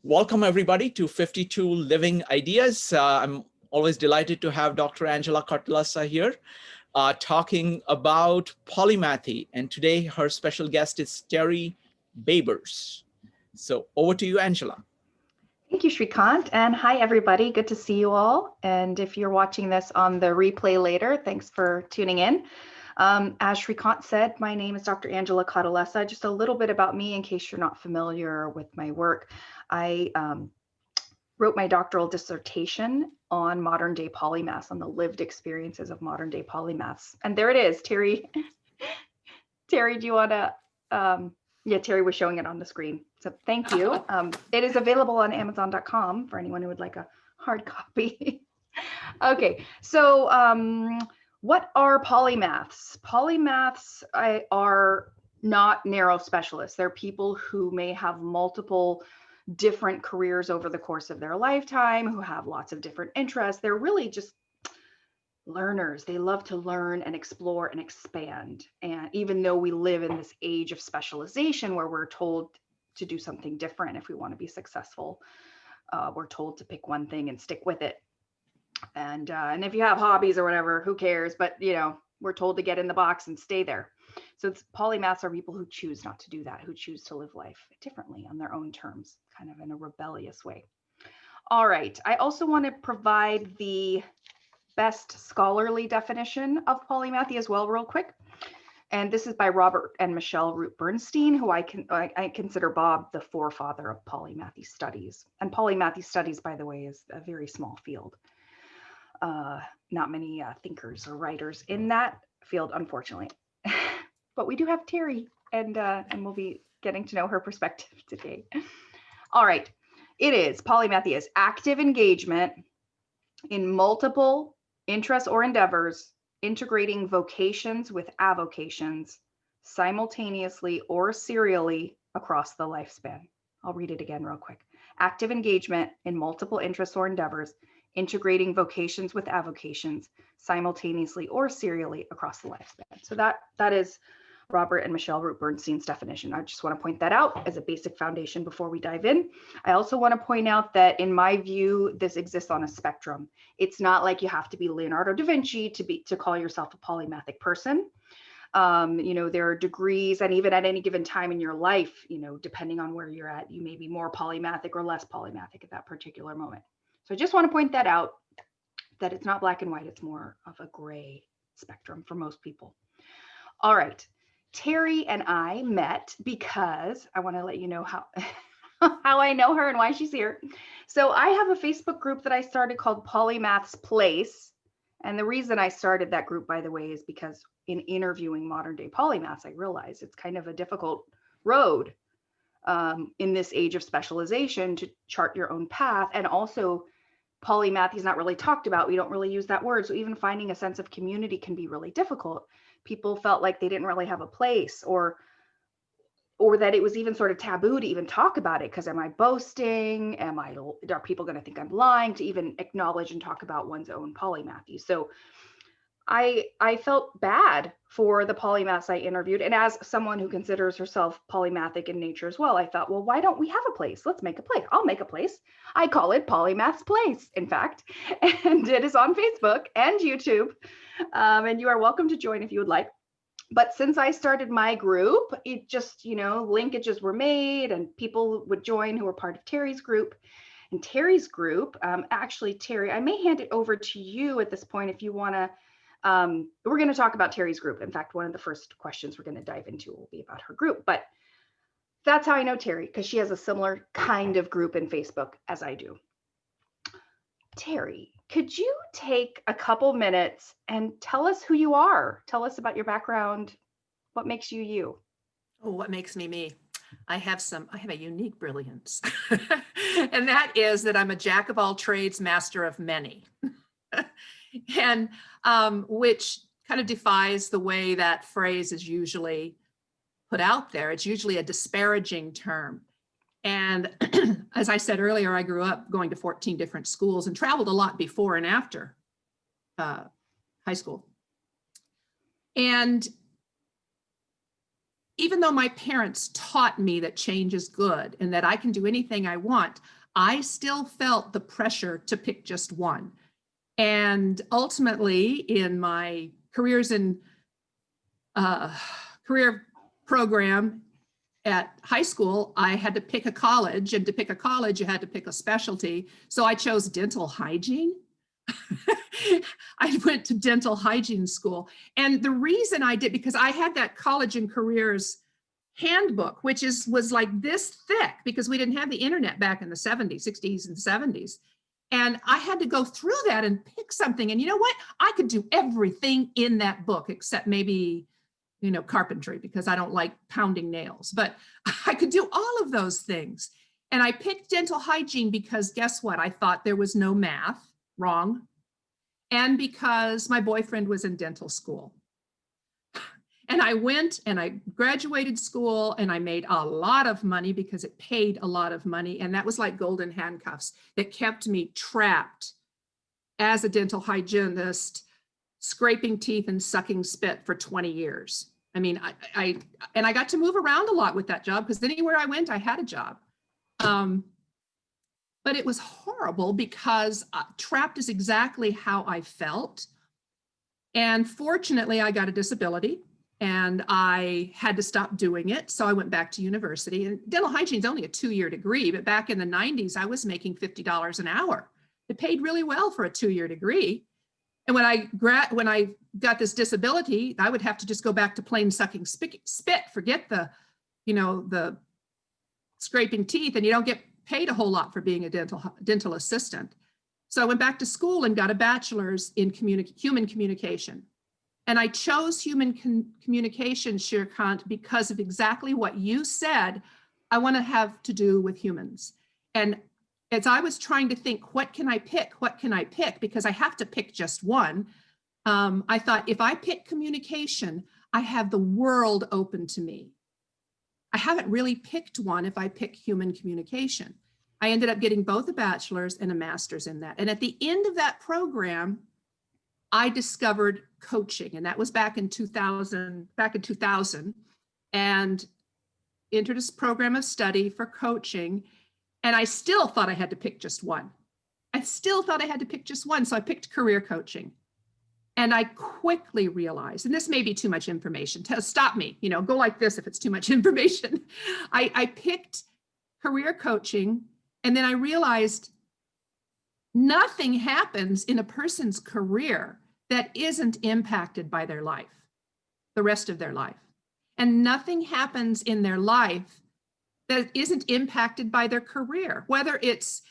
Welcome everybody to 52 Living Ideas. I'm always delighted to have Dr. Angela Cartalassa here talking about polymathy. And today her special guest is Terry Babers. So over to you, Angela. Thank you, Shrikant, and hi everybody. Good to see you all. And if you're watching this on the replay later, thanks for tuning in. As Shrikant said, my name is Dr. Angela Cartalassa. Just a little bit about me in case you're not familiar with my work. I wrote my doctoral dissertation on modern day polymaths, on the lived experiences of modern day polymaths. And there it is, Terry. Terry, do you want to? Yeah, Terry was showing it on the screen. So thank you. It is available on Amazon.com for anyone who would like a hard copy. Okay, so what are polymaths? Polymaths are not narrow specialists. They're people who may have multiple different careers over the course of their lifetime, who have lots of different interests. They're really just learners. They love to learn and explore and expand. And even though we live in this age of specialization where we're told to do something different if we want to be successful, we're told to pick one thing and stick with it. And if you have hobbies or whatever, who cares? But you know, we're told to get in the box and stay there. So polymaths are people who choose not to do that, who choose to live life differently on their own terms, kind of in a rebellious way. All right. I also want to provide the best scholarly definition of polymathy as well, real quick. And this is by Robert and Michelle Root Bernstein, who I consider Bob the forefather of polymathy studies. And polymathy studies, by the way, is a very small field. Not many thinkers or writers in that field, unfortunately. But we do have Terry, and we'll be getting to know her perspective today. All right, polymathy is active engagement in multiple interests or endeavors, integrating vocations with avocations simultaneously or serially across the lifespan. I'll read it again real quick. Active engagement in multiple interests or endeavors, integrating vocations with avocations simultaneously or serially across the lifespan. So that is Robert and Michelle Root Bernstein's definition. I just want to point that out as a basic foundation before we dive in. I also want to point out that in my view, this exists on a spectrum. It's not like you have to be Leonardo da Vinci to call yourself a polymathic person. You know, there are degrees, and even at any given time in your life, you know, depending on where you're at, you may be more polymathic or less polymathic at that particular moment. So I just want to point that out, that it's not black and white, it's more of a gray spectrum for most people. All right. Terry and I met because I want to let you know how I know her and why she's here. So I have a Facebook group that I started called Polymaths Place. And the reason I started that group, by the way, is because in interviewing modern day polymaths, I realized it's kind of a difficult road in this age of specialization to chart your own path. And also polymathy is not really talked about. We don't really use that word. So even finding a sense of community can be really difficult. People felt like they didn't really have a place, or that it was even sort of taboo to even talk about it, because am I boasting? Are people going to think I'm lying to even acknowledge and talk about one's own polymathy? So I felt bad for the polymaths I interviewed. And as someone who considers herself polymathic in nature as well, I thought, well, why don't we have a place? Let's make a place. I'll make a place. I call it Polymaths Place, in fact, and it is on Facebook and YouTube. And you are welcome to join if you would like. But since I started my group, it just, you know, linkages were made and people would join who were part of Terry's group. And Terry's group, actually, Terry, I may hand it over to you at this point if you want to. We're going to talk about Terry's group. In fact, one of the first questions we're going to dive into will be about her group. But that's how I know Terry, because she has a similar kind of group in Facebook as I do. Terry, could you take a couple minutes and tell us who you are? Tell us about your background. What makes you you? Oh, what makes me me? I have a unique brilliance. And that is that I'm a jack of all trades, master of many. And which kind of defies the way that phrase is usually put out there. It's usually a disparaging term. And as I said earlier, I grew up going to 14 different schools and traveled a lot before and after high school. And even though my parents taught me that change is good and that I can do anything I want, I still felt the pressure to pick just one. And ultimately, in my careers in career program at high school, I had to pick a college, and to pick a college, you had to pick a specialty. So I chose dental hygiene. I went to dental hygiene school. And the reason I did, because I had that college and careers handbook, which was like this thick, because we didn't have the internet back in the 70s, 60s and 70s. And I had to go through that and pick something. And you know what? I could do everything in that book except maybe, carpentry, because I don't like pounding nails, but I could do all of those things. And I picked dental hygiene because guess what? I thought there was no math, wrong. And because my boyfriend was in dental school. And I went and I graduated school and I made a lot of money because it paid a lot of money. And that was like golden handcuffs that kept me trapped as a dental hygienist, scraping teeth and sucking spit for 20 years. I mean, I got to move around a lot with that job because anywhere I went, I had a job. But it was horrible because trapped is exactly how I felt. And fortunately, I got a disability and I had to stop doing it. So I went back to university, and dental hygiene is only a 2-year degree, but back in the 90s, I was making $50 an hour. It paid really well for a 2-year degree. And when I got this disability, I would have to just go back to plain sucking spit, forget the scraping teeth, and you don't get paid a whole lot for being a dental assistant. So I went back to school and got a bachelor's in human communication. And I chose human communication, Shrikant, because of exactly what you said. I want to have to do with humans. And as I was trying to think, what can I pick? What can I pick? Because I have to pick just one. I thought, if I pick communication, I have the world open to me. I haven't really picked one if I pick human communication. I ended up getting both a bachelor's and a master's in that. And at the end of that program, I discovered coaching, and that was back in 2000, and entered this program of study for coaching. And I still thought I had to pick just one. So I picked career coaching. And I quickly realized, and this may be too much information, stop me, go like this if it's too much information. I picked career coaching, and then I realized nothing happens in a person's career that isn't impacted by their life, the rest of their life. And nothing happens in their life that isn't impacted by their career, whether it's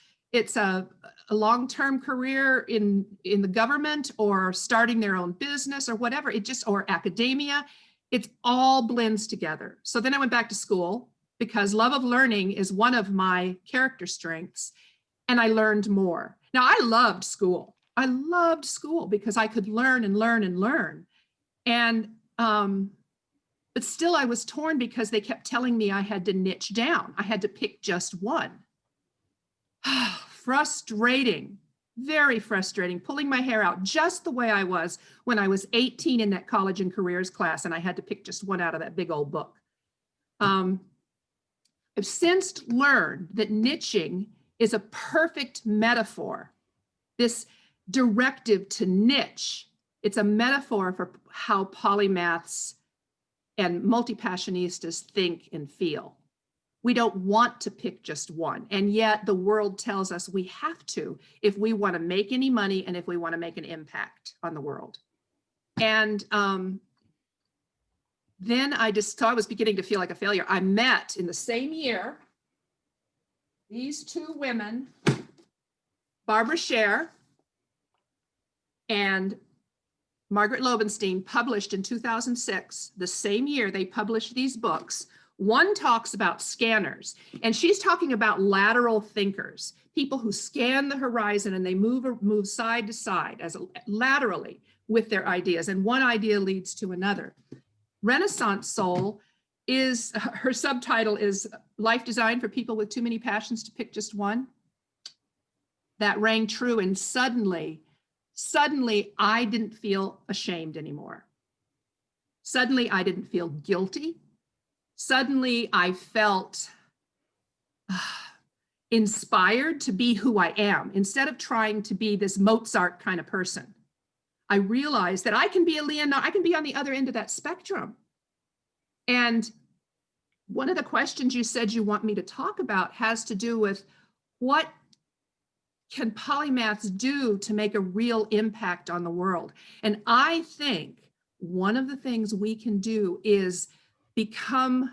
a long-term career in the government or starting their own business or whatever, or academia, it all blends together. So then I went back to school because love of learning is one of my character strengths, and I learned more. Now, I loved school because I could learn and learn and learn. And, but still I was torn because they kept telling me I had to niche down. I had to pick just one. Frustrating, very frustrating, pulling my hair out just the way I was when I was 18 in that college and careers class, and I had to pick just one out of that big old book. I've since learned that niching is a perfect metaphor. This directive to niche, it's a metaphor for how polymaths and multi-passionistas think and feel. We don't want to pick just one. And yet the world tells us we have to if we want to make any money and if we want to make an impact on the world. And then I was beginning to feel like a failure. I met in the same year these two women, Barbara Scher and Margaret Lobenstein, published in 2006. The same year they published these books. One talks about scanners, and she's talking about lateral thinkers, people who scan the horizon and they move side to side laterally with their ideas, and one idea leads to another. Renaissance Soul her subtitle is Life Design for People with Too Many Passions to Pick Just One. That rang true, and suddenly I didn't feel ashamed anymore. Suddenly I didn't feel guilty. suddenly I felt inspired to be who I am. Instead of trying to be this Mozart kind of person, I realized that I can be a Leonardo, I can be on the other end of that spectrum. And one of the questions you said you want me to talk about has to do with what can polymaths do to make a real impact on the world? And I think one of the things we can do is become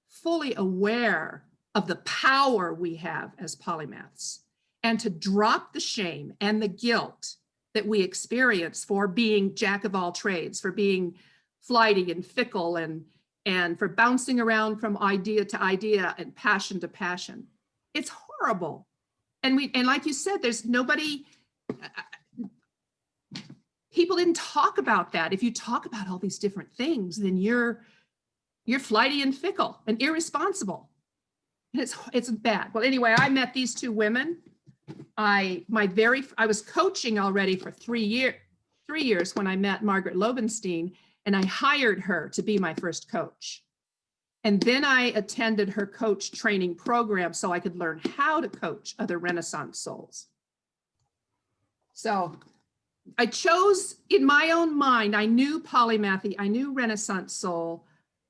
fully aware of the power we have as polymaths, and to drop the shame and the guilt that we experience for being jack of all trades, for being flighty and fickle, and for bouncing around from idea to idea and passion to passion. It's horrible. And like you said, there's nobody, people didn't talk about that. If you talk about all these different things, then you're flighty and fickle and irresponsible. And it's bad. Well, anyway, I met these two women. I was coaching already for 3 years when I met Margaret Lobenstein, and I hired her to be my first coach. And then I attended her coach training program so I could learn how to coach other Renaissance souls. So I chose, in my own mind, I knew Polymathy, I knew Renaissance soul,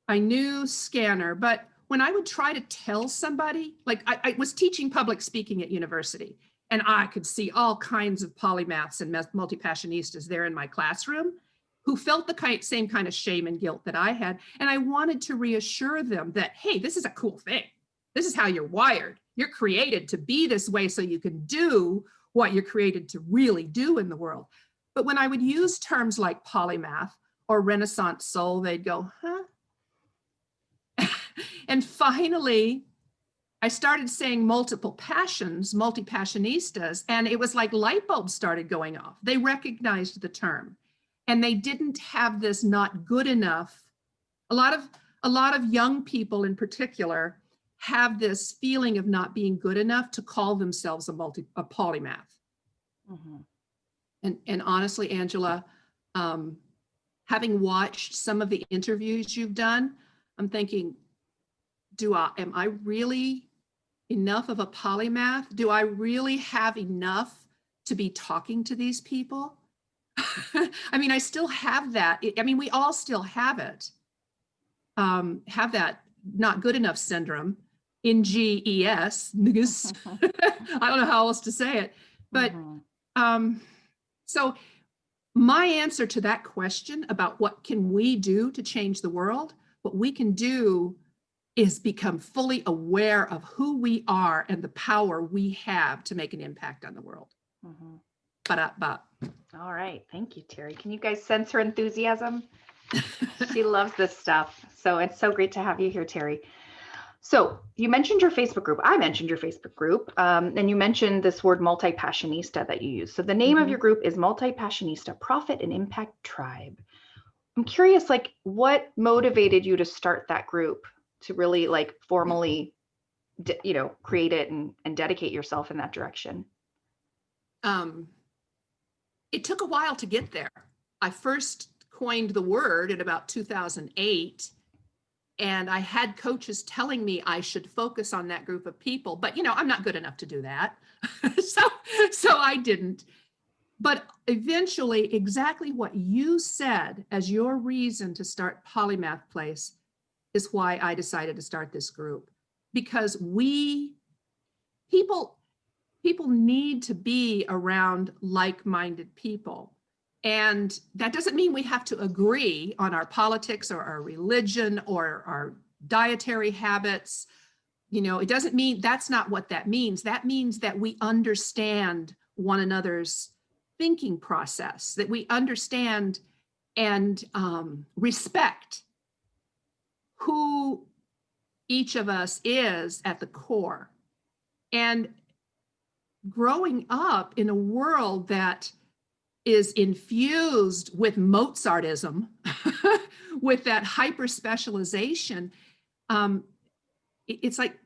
I knew scanner, but when I would try to tell somebody, like I was teaching public speaking at university, and I could see all kinds of polymaths and multi-passionistas there in my classroom who felt the same kind of shame and guilt that I had. And I wanted to reassure them that, hey, this is a cool thing. This is how you're wired. You're created to be this way so you can do what you're created to really do in the world. But when I would use terms like polymath or Renaissance soul, they'd go, huh? And finally, I started saying multiple passions, multi-passionistas, and it was like light bulbs started going off. They recognized the term, and they didn't have this not good enough. A lot of young people in particular have this feeling of not being good enough to call themselves a polymath. Mm-hmm. And honestly, Angela, having watched some of the interviews you've done, I'm thinking, am I really enough of a polymath? Do I really have enough to be talking to these people? I mean, I still have that. I mean, we all still have it. Have that not good enough syndrome, NGES. I don't know how else to say it. But so my answer to that question about what can we do to change the world, what we can do is become fully aware of who we are and the power we have to make an impact on the world. All right. Thank you, Terry. Can you guys sense her enthusiasm? She loves this stuff. So it's so great to have you here, Terry. So you mentioned your Facebook group. I mentioned your Facebook group, and you mentioned this word multi-passionista that you use. So the name of your group is Multi-Passionista Profit and Impact Tribe. I'm curious, like, what motivated you to start that group, to really like formally, create it and dedicate yourself in that direction? It took a while to get there. I first coined the word in about 2008, and I had coaches telling me I should focus on that group of people, but I'm not good enough to do that. so I didn't. But eventually, exactly what you said as your reason to start Polymath Place is why I decided to start this group, because people need to be around like-minded people. And that doesn't mean we have to agree on our politics or our religion or our dietary habits. It doesn't mean, that's not what that means. That means that we understand one another's thinking process, that we understand and respect who each of us is at the core. And growing up in a world that is infused with Mozartism, with that hyper specialization, it's like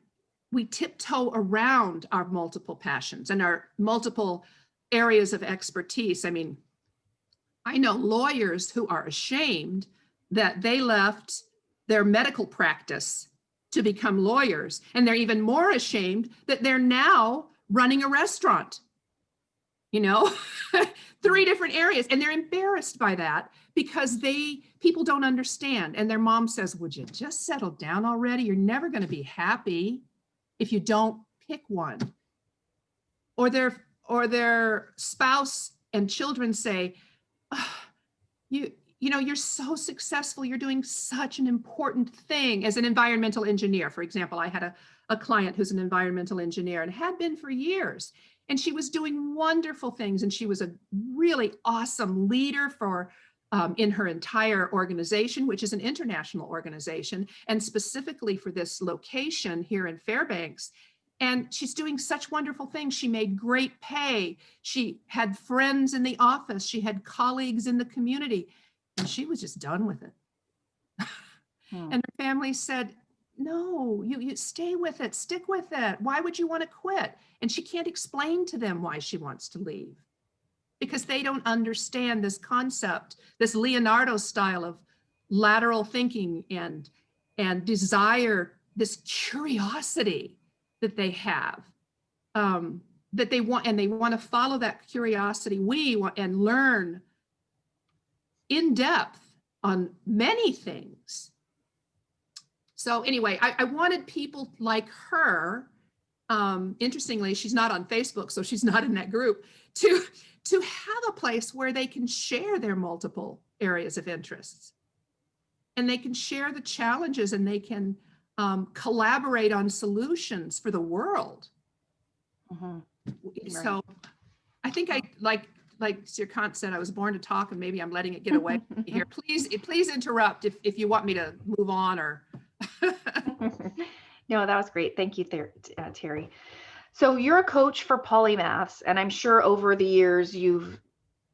we tiptoe around our multiple passions and our multiple areas of expertise. I mean, I know lawyers who are ashamed that they left their medical practice to become lawyers. And they're even more ashamed that they're now running a restaurant, you know, 3 different areas. And they're embarrassed by that because people don't understand. And their mom says, would you just settle down already? You're never going to be happy if you don't pick one. Or their spouse and children say, oh, you know, you're so successful. You're doing such an important thing as an environmental engineer. For example, I had a client who's an environmental engineer and had been for years. And she was doing wonderful things. And she was a really awesome leader for in her entire organization, which is an international organization, and specifically for this location here in Fairbanks. And she's doing such wonderful things. She made great pay. She had friends in the office. She had colleagues in the community. And she was just done with it. And her family said, no, you stay with it, stick with it. Why would you want to quit? And she can't explain to them why she wants to leave, because they don't understand this concept, this Leonardo style of lateral thinking and desire, this curiosity that they have, that they want, and they want to follow that curiosity. We want and learn in depth on many things. So anyway, I wanted people like her, interestingly, she's not on Facebook, so she's not in that group, to have a place where they can share their multiple areas of interests. And they can share the challenges, and they can collaborate on solutions for the world. So I think like Sir Kant said, I was born to talk, and maybe I'm letting it get away here. Please interrupt if you want me to move on or. No, that was great. Thank you, Terry. So you're a coach for Polymaths, and I'm sure over the years you've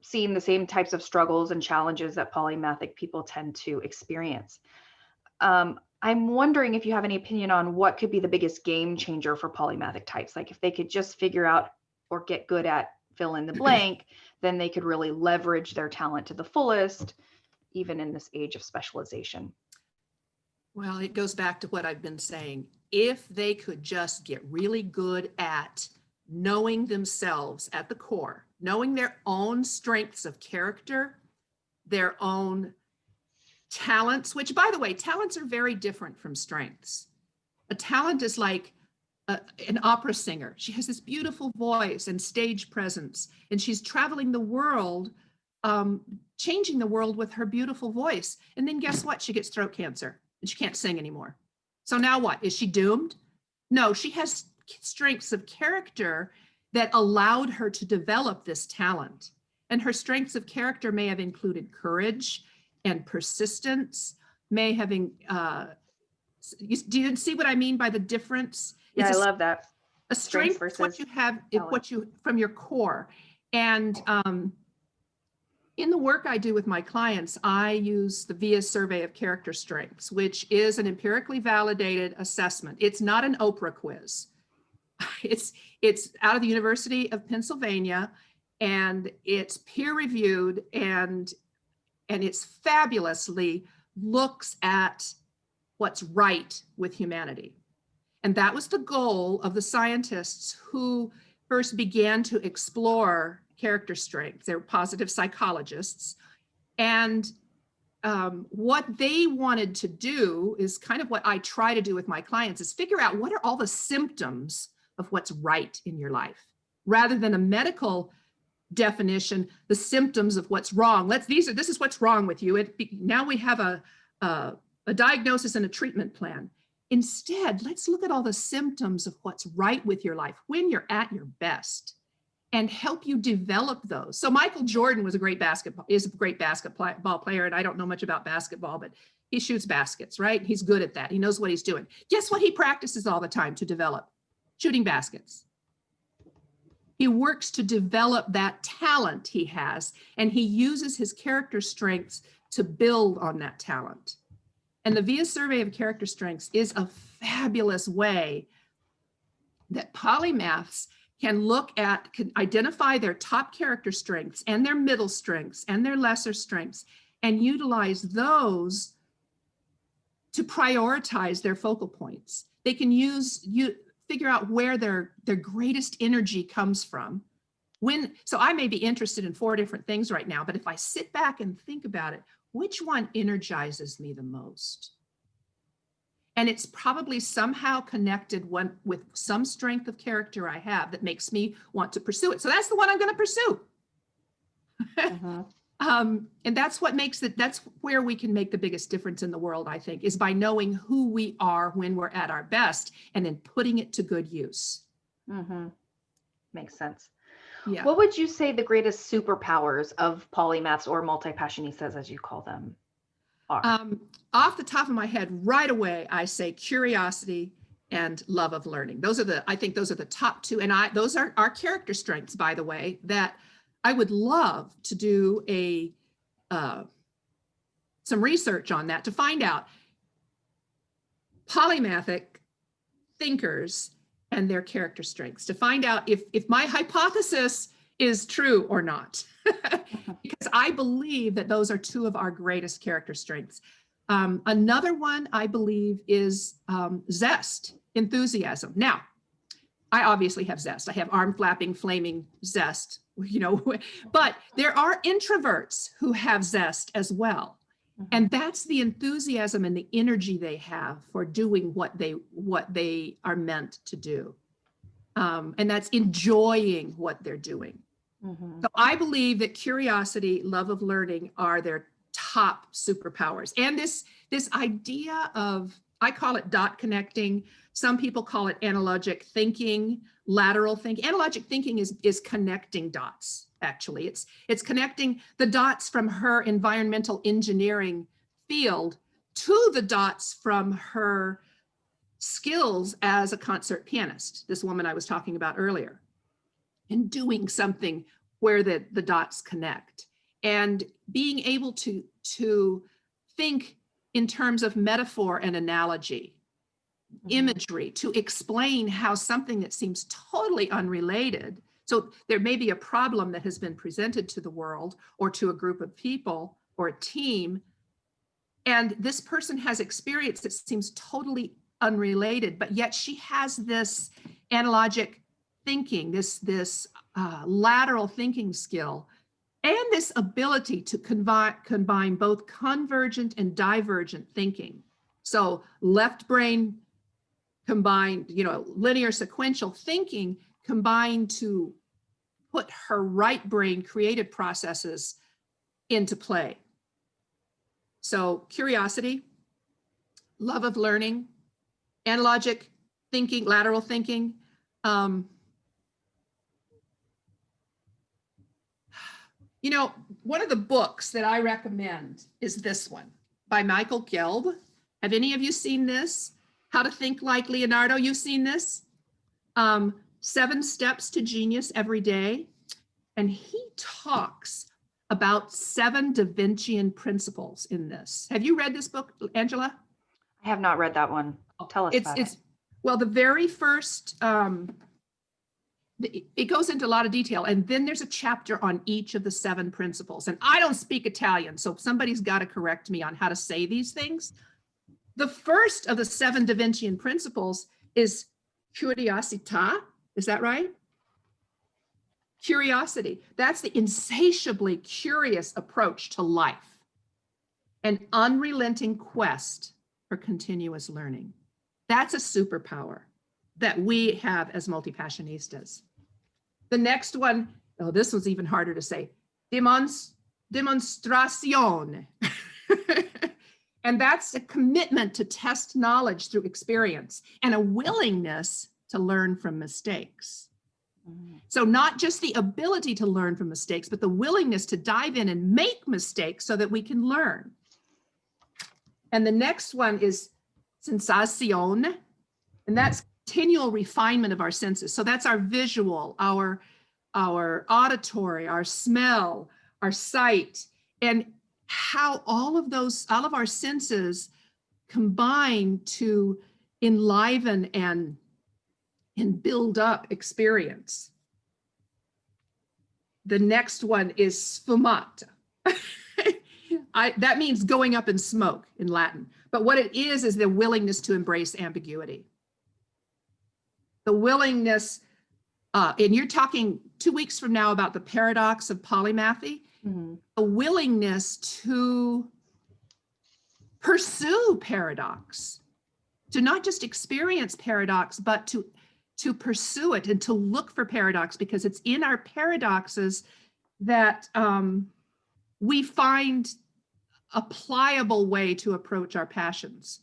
seen the same types of struggles and challenges that polymathic people tend to experience. I'm wondering if you have any opinion on what could be the biggest game changer for polymathic types. Like if they could just figure out or get good at fill in the blank, then they could really leverage their talent to the fullest, even in this age of specialization. Well, it goes back to what I've been saying. If they could just get really good at knowing themselves at the core, knowing their own strengths of character, their own talents, which, by the way, talents are very different from strengths. A talent is like an opera singer. She has this beautiful voice and stage presence, and she's traveling the world, changing the world with her beautiful voice. And then guess what? She gets throat cancer and she can't sing anymore. So now what? Is she doomed? No, she has strengths of character that allowed her to develop this talent. And her strengths of character may have included courage and persistence, may have, do you see what I mean by the difference? Yeah, I love that. A strength is what you have, what you from your core. And in the work I do with my clients, I use the VIA survey of character strengths, which is an empirically validated assessment. It's not an Oprah quiz. It's out of the University of Pennsylvania, and it's peer reviewed, and it's fabulously looks at what's right with humanity. And that was the goal of the scientists who first began to explore character strengths. They're positive psychologists. And what they wanted to do is kind of what I try to do with my clients, is figure out what are all the symptoms of what's right in your life, rather than a medical definition, the symptoms of what's wrong. This is what's wrong with you. Now we have a diagnosis and a treatment plan. Instead, let's look at all the symptoms of what's right with your life when you're at your best, and help you develop those. So Michael Jordan is a great basketball player, and I don't know much about basketball, but he shoots baskets, right? He's good at that. He knows what he's doing. Guess what he practices all the time to develop? Shooting baskets. He works to develop that talent he has, and he uses his character strengths to build on that talent. And the VIA survey of character strengths is a fabulous way that polymaths can identify their top character strengths and their middle strengths and their lesser strengths, and utilize those to prioritize their focal points. They can figure out where their greatest energy comes from. So I may be interested in 4 different things right now, but if I sit back and think about it, which one energizes me the most? And it's probably somehow connected with some strength of character I have that makes me want to pursue it. So that's the one I'm going to pursue. And that's what makes it, that's where we can make the biggest difference in the world, I think, is by knowing who we are when we're at our best and then putting it to good use. Makes sense. Yeah. What would you say the greatest superpowers of polymaths or multi-passionistas, as you call them, are? Off the top of my head, right away, I say curiosity and love of learning. I think those are the top 2. And those are our character strengths, by the way, that I would love to do some research on that to find out polymathic thinkers and their character strengths, to find out if my hypothesis is true or not. Because I believe that those are 2 of our greatest character strengths. Another one I believe is zest, enthusiasm. Now, I obviously have zest. I have arm flapping, flaming zest, but there are introverts who have zest as well. And that's the enthusiasm and the energy they have for doing what they are meant to do. And that's enjoying what they're doing. So I believe that curiosity, love of learning are their top superpowers. And this idea of, I call it dot connecting. Some people call it analogic thinking, lateral thinking. Analogic thinking is connecting dots. Actually, it's connecting the dots from her environmental engineering field to the dots from her skills as a concert pianist, this woman I was talking about earlier, and doing something where the dots connect, and being able to think in terms of metaphor and analogy, imagery, to explain how something that seems totally unrelated. So there may be a problem that has been presented to the world or to a group of people or a team, and this person has experience that seems totally unrelated, but yet she has this analogic thinking, this lateral thinking skill, and this ability to combine both convergent and divergent thinking. So left brain combined, linear sequential thinking combined to put her right brain creative processes into play. So curiosity, love of learning, analogic thinking, lateral thinking. One of the books that I recommend is this one by Michael Gelb. Have any of you seen this? How to Think Like Leonardo. You've seen this? 7 Steps to Genius Every Day. And he talks about 7 Da Vincian principles in this. Have you read this book, Angela? I have not read that one. Tell us about it. Well, the very first, it goes into a lot of detail, and then there's a chapter on each of the 7 principles. And I don't speak Italian, so somebody's got to correct me on how to say these things. The first of the 7 Da Vincian principles is curiosità. Is that right? Curiosity. That's the insatiably curious approach to life, an unrelenting quest for continuous learning. That's a superpower that we have as multi-passionistas. The next one, this one's even harder to say, demonstrazione. And that's a commitment to test knowledge through experience and a willingness to learn from mistakes. So not just the ability to learn from mistakes, but the willingness to dive in and make mistakes so that we can learn. And the next one is sensazione, and that's continual refinement of our senses. So that's our visual, our auditory, our smell, our sight, and how all of our senses combine to enliven and build up experience. The next one is sfumata. That means going up in smoke in Latin. But what it is the willingness to embrace ambiguity. The willingness, and you're talking 2 weeks from now about the paradox of polymathy, a willingness to pursue paradox, to not just experience paradox, but to pursue it and to look for paradox, because it's in our paradoxes that we find a pliable way to approach our passions.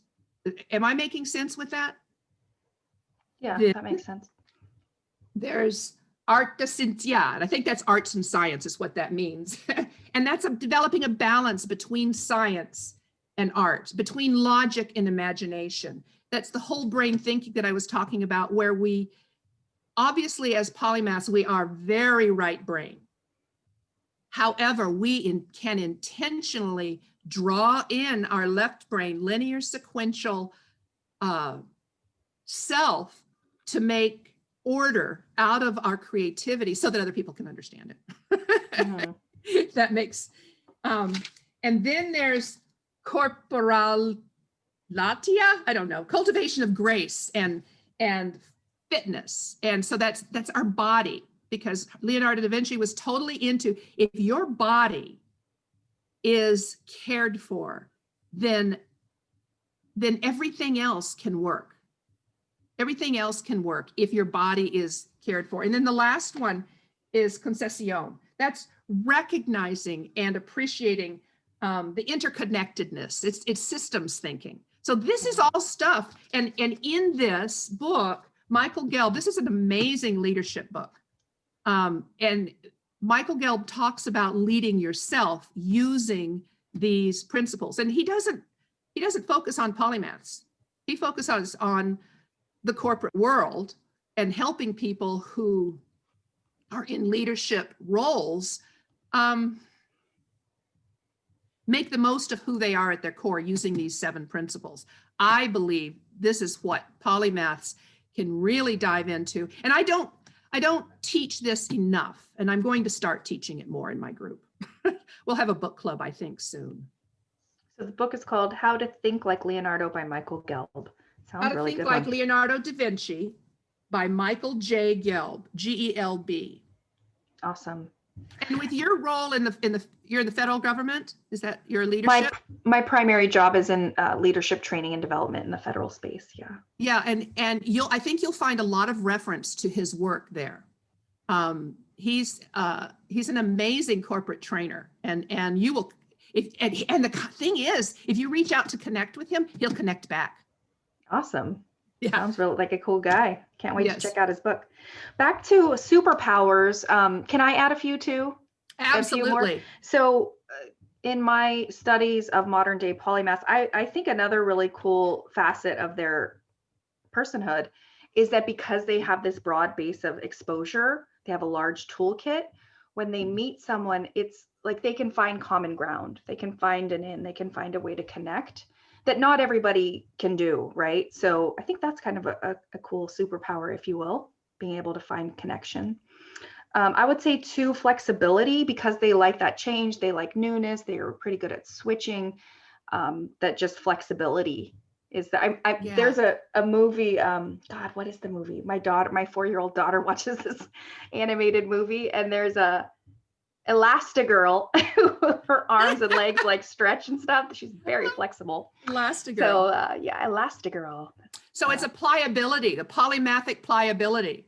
Am I making sense with that? Yeah, that makes sense. There's art de scientia, and I think that's arts and science is what that means. And that's developing a balance between science and art, between logic and imagination. That's the whole brain thinking that I was talking about, where we, obviously as polymaths, we are very right brain. However, we can intentionally draw in our left brain, linear sequential self, to make order out of our creativity so that other people can understand it. That makes, and then there's corporalatia, I don't know, cultivation of grace and fitness. And so that's our body, because Leonardo da Vinci was totally into, if your body is cared for, then everything else can work. Everything else can work if your body is cared for. And then the last one is concession. That's recognizing and appreciating the interconnectedness. It's systems thinking. So this is all stuff. And in this book, Michael Gelb, this is an amazing leadership book. And Michael Gelb talks about leading yourself using these principles. And he doesn't focus on polymaths. He focuses on the corporate world and helping people who are in leadership roles make the most of who they are at their core using these 7 principles. I believe this is what polymaths can really dive into. And I don't teach this enough, and I'm going to start teaching it more in my group. We'll have a book club, I think, soon. So the book is called How to Think Like Leonardo by Michael Gelb. Sounds How to really Think good Like one. Leonardo da Vinci by Michael J. Gelb, G-E-L-B. Awesome. And with your role you're in the federal government, is that your leadership? My primary job is in leadership training and development in the federal space. Yeah. Yeah, and I think you'll find a lot of reference to his work there. He's an amazing corporate trainer, and you will. And the thing is, if you reach out to connect with him, he'll connect back. Awesome. Yeah. Sounds really like a cool guy. Can't wait Yes. to check out his book. Back to superpowers. Can I add a few too? Absolutely. So in my studies of modern day polymaths, I think another really cool facet of their personhood is that because they have this broad base of exposure, they have a large toolkit. When they meet someone, it's like they can find common ground. They can find they can find a way to connect that not everybody can do, right? So I think that's kind of a cool superpower, if you will, being able to find connection. I would say too, flexibility, because they like that change, they like newness, they are pretty good at switching. That just flexibility is that there's a movie, God, what is the movie? My 4-year-old daughter watches this animated movie, and there's a Elastigirl, her arms and legs like stretch and stuff. She's very flexible. Elastigirl. So yeah, Elastigirl. So it's a pliability, the polymathic pliability.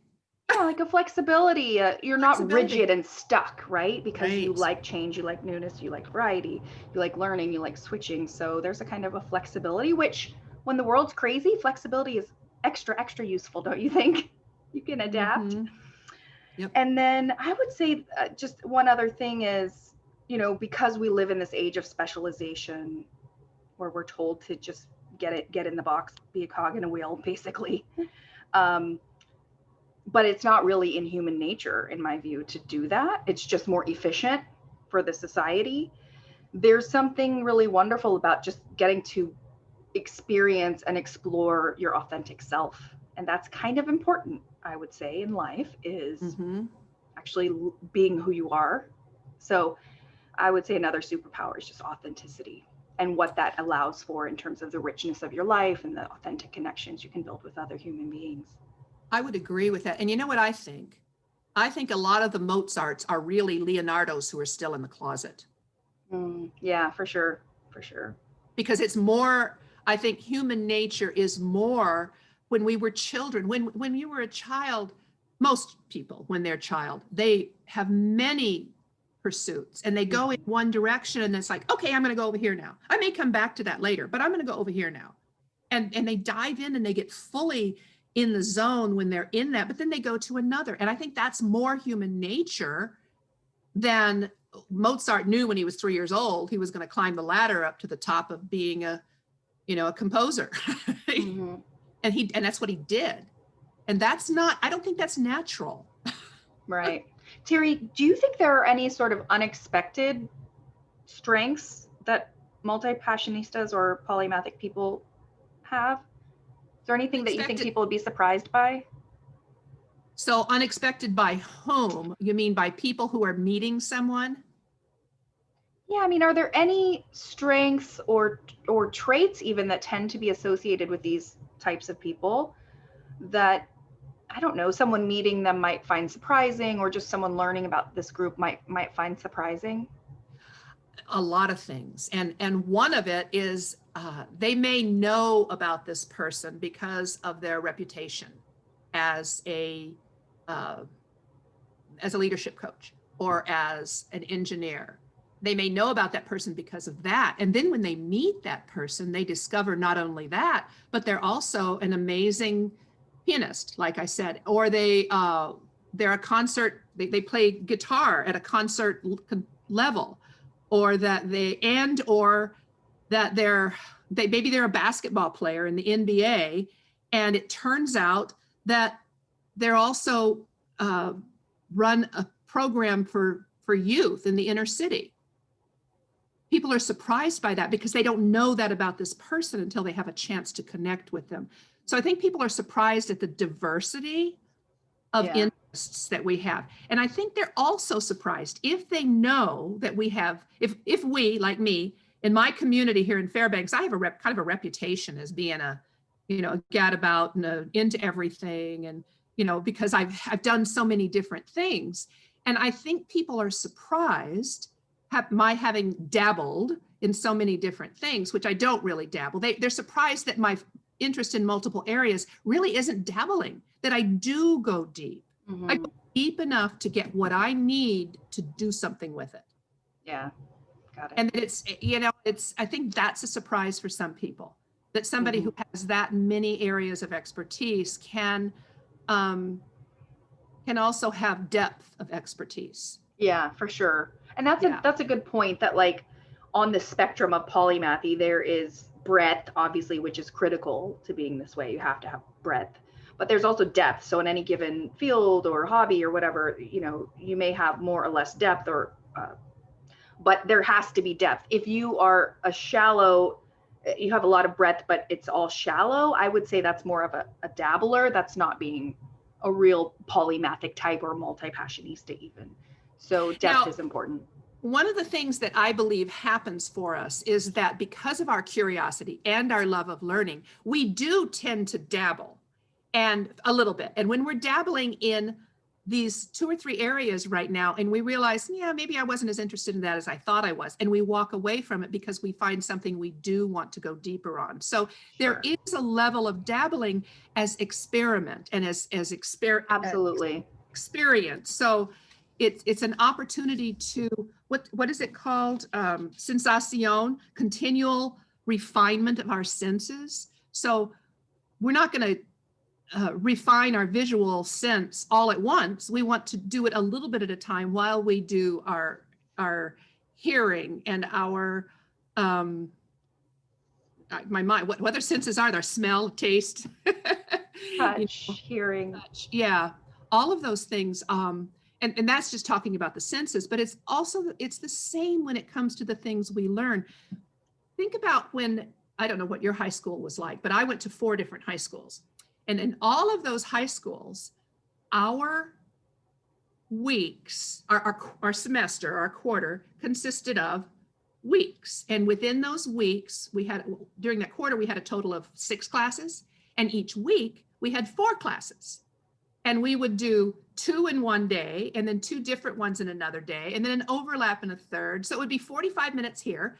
Yeah, like a flexibility. You're not rigid and stuck, right? Because you like change, you like newness, you like variety, you like learning, you like switching. So there's a kind of a flexibility, which when the world's crazy, flexibility is extra useful, don't you think? You can adapt. Mm-hmm. Yep. And then I would say just one other thing is, because we live in this age of specialization where we're told to just get in the box, be a cog in a wheel, basically. But it's not really in human nature, in my view, to do that. It's just more efficient for the society. There's something really wonderful about just getting to experience and explore your authentic self. And that's kind of important, I would say, in life, is actually being who you are. So I would say another superpower is just authenticity. and what that allows for in terms of the richness of your life and the authentic connections you can build with other human beings. I would agree with that. And you know what I think? I think a lot of the Mozarts are really Leonardos who are still in the closet. Yeah, for sure. For sure. Because it's more, I think human nature is more when we were children. When you were a child, most people, when they're a child, they have many pursuits and they go in one direction and it's like, okay, I'm going to go over here now. I may come back to that later, but I'm going to go over here now. And they dive in and they get fully in the zone when they're in that, but then they go to another. And I think that's more human nature than Mozart knew when he was 3 years old. He was going to climb the ladder up to the top of being a composer. And that's what he did. And that's not, I don't think that's natural. Right. Terry, do you think there are any sort of unexpected strengths that multi-passionistas or polymathic people have? Is there anything that you think people would be surprised by? So unexpected by whom? You mean by people who are meeting someone? Yeah, I mean, are there any strengths or traits even that tend to be associated with these types of people that, I don't know, someone meeting them might find surprising, or just someone learning about this group might find surprising? A lot of things. And one of it is they may know about this person because of their reputation as a leadership coach or as an engineer. They may know about that person because of that. And then when they meet that person, they discover not only that, but they're also an amazing pianist, like I said, or they're a concert, they play guitar at a concert level, or that maybe they're a basketball player in the NBA, and it turns out that they're also run a program for youth in the inner city. People are surprised by that because they don't know that about this person until they have a chance to connect with them. So I think people are surprised at the diversity of interests that we have. And I think they're also surprised if they know that we have, if we, like me, in my community here in Fairbanks, I have kind of a reputation as being a gadabout and into everything. And, because I've done so many different things. And I think people are surprised my having dabbled in so many different things, which I don't really dabble. They're surprised that my interest in multiple areas really isn't dabbling, that I do go deep. I go deep enough to get what I need to do something with it. Yeah, got it. And it's, I think that's a surprise for some people, that somebody who has that many areas of expertise can also have depth of expertise. Yeah, for sure. And that's a good point, that like on the spectrum of polymathy, there is breadth, obviously, which is critical to being this way. You have to have breadth, but there's also depth. So in any given field or hobby or whatever, you may have more or less depth, but there has to be depth. If you are you have a lot of breadth, but it's all shallow, I would say that's more of a dabbler. That's not being a real polymathic type or multi-passionista even. So depth is important. One of the things that I believe happens for us is that because of our curiosity and our love of learning, we do tend to dabble and a little bit. And when we're dabbling in these 2 or 3 areas right now, and we realize, maybe I wasn't as interested in that as I thought I was, and we walk away from it because we find something we do want to go deeper on. So there is a level of dabbling as experiment and as absolutely experience. So it's an opportunity to, what is it called? Sensación, continual refinement of our senses. So we're not going to refine our visual sense all at once. We want to do it a little bit at a time while we do our hearing and our my mind. What other senses are there? Smell, taste, touch, hearing. Touch. Yeah, all of those things. And that's just talking about the senses, but it's the same when it comes to the things we learn. Think about I don't know what your high school was like, but I went to 4 different high schools. And in all of those high schools, our weeks, our semester, our quarter consisted of weeks. And within those weeks, during that quarter, we had a total of 6 classes. And each week we had 4 classes. And we would do 2 in one day, and then 2 different ones in another day, and then an overlap in a third. So it would be 45 minutes here,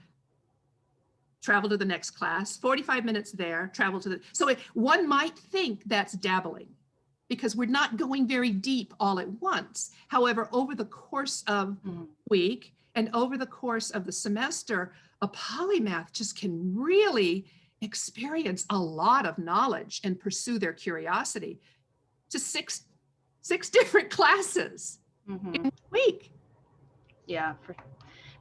travel to the next class, 45 minutes there, travel to the, so one might think that's dabbling because we're not going very deep all at once. However, over the course of a week and over the course of the semester, a polymath just can really experience a lot of knowledge and pursue their curiosity to six different classes in a week. Yeah.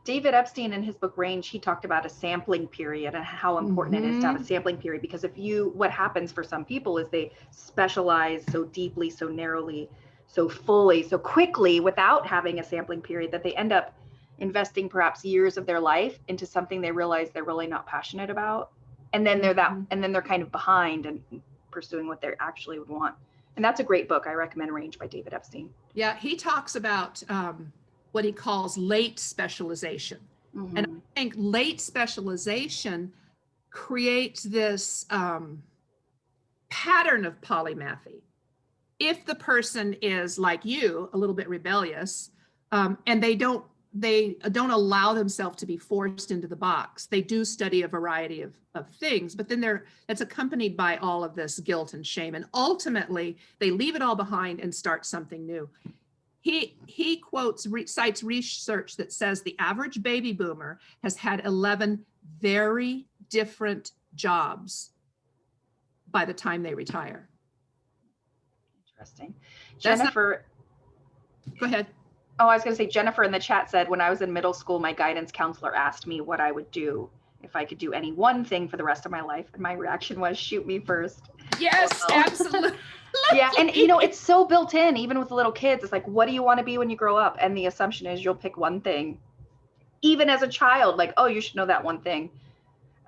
David Epstein in his book Range, he talked about a sampling period and how important it is to have a sampling period, because what happens for some people is they specialize so deeply, so narrowly, so fully, so quickly without having a sampling period that they end up investing perhaps years of their life into something they realize they're really not passionate about. And then they're kind of behind and pursuing what they actually would want. And that's a great book. I recommend Range by David Epstein. Yeah, he talks about what he calls late specialization. And I think late specialization creates this pattern of polymathy. If the person is like you, a little bit rebellious, and they don't allow themselves to be forced into the box. They do study a variety of things, but then it's accompanied by all of this guilt and shame. And ultimately, they leave it all behind and start something new. He cites research that says the average baby boomer has had 11 very different jobs by the time they retire. Interesting. Jennifer. Go ahead. Oh, I was going to say, Jennifer in the chat said, when I was in middle school, my guidance counselor asked me what I would do if I could do any one thing for the rest of my life. And my reaction was, shoot me first. Yes, absolutely. Yeah. And it's so built in, even with little kids. It's like, what do you want to be when you grow up? And the assumption is you'll pick one thing, even as a child, like, oh, you should know that one thing.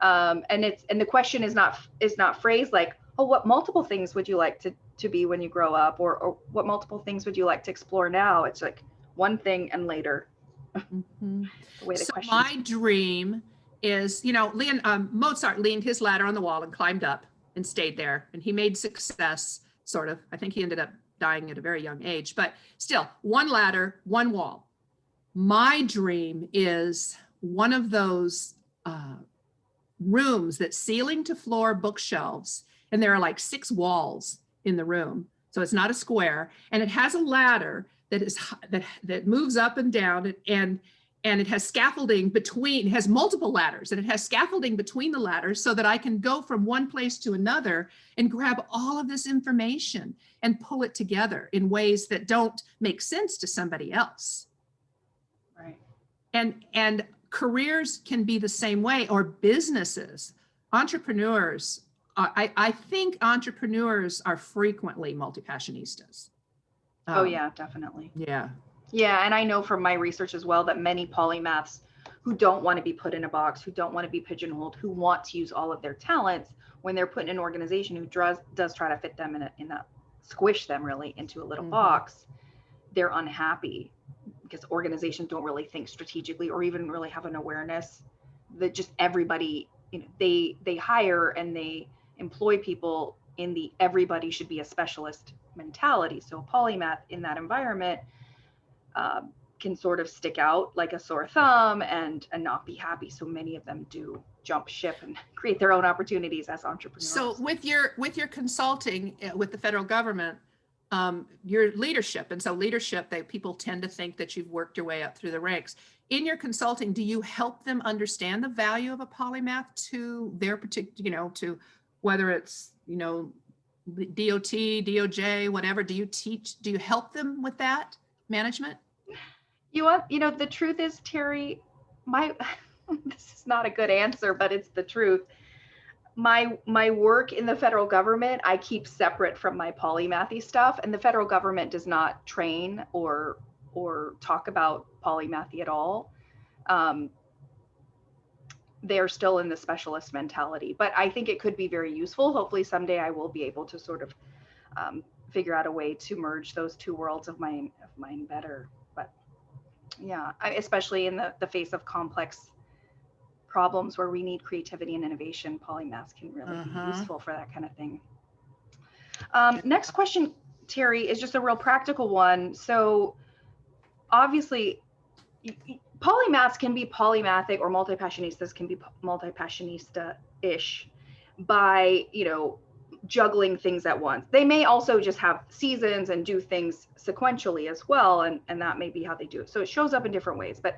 And the question is not phrased like, oh, what multiple things would you like to be when you grow up? Or what multiple things would you like to explore now? It's like one thing and later. The way the so question my dream is, Mozart leaned his ladder on the wall and climbed up and stayed there. And he made success, sort of. I think he ended up dying at a very young age, but still, one ladder, one wall. My dream is one of those rooms that ceiling to floor bookshelves, and there are like 6 walls in the room. So it's not a square, and it has a ladder that moves up and down, and it has scaffolding between, it has multiple ladders, and it has scaffolding between the ladders so that I can go from one place to another and grab all of this information and pull it together in ways that don't make sense to somebody else. Right. And careers can be the same way, or businesses, entrepreneurs. I think entrepreneurs are frequently multi-passionistas. Oh yeah, definitely. Yeah. Yeah, and I know from my research as well that many polymaths who don't want to be put in a box, who don't want to be pigeonholed, who want to use all of their talents, when they're put in an organization who does try to fit them squish them really into a little box, they're unhappy because organizations don't really think strategically or even really have an awareness that just everybody, they hire and they employ people in the everybody should be a specialist mentality. So a polymath in that environment can sort of stick out like a sore thumb and not be happy. So many of them do jump ship and create their own opportunities as entrepreneurs. So with your consulting with the federal government, your leadership, and so leadership, people tend to think that you've worked your way up through the ranks. In your consulting, do you help them understand the value of a polymath to their particular, to whether it's, DOT, DOJ, whatever? Do you help them with that management? The truth is, Terry, this is not a good answer, but it's the truth. My work in the federal government, I keep separate from my polymathy stuff, and the federal government does not train or talk about polymathy at all. They're still in the specialist mentality, but I think it could be very useful. Hopefully someday I will be able to sort of figure out a way to merge those two worlds of mine better. But yeah, especially in the face of complex problems where we need creativity and innovation, polymaths can really be useful for that kind of thing. Next question, Terry, is just a real practical one. So obviously, polymaths can be polymathic, or multi-passionistas can be multi-passionista-ish by, juggling things at once. They may also just have seasons and do things sequentially as well, and that may be how they do it. So it shows up in different ways. But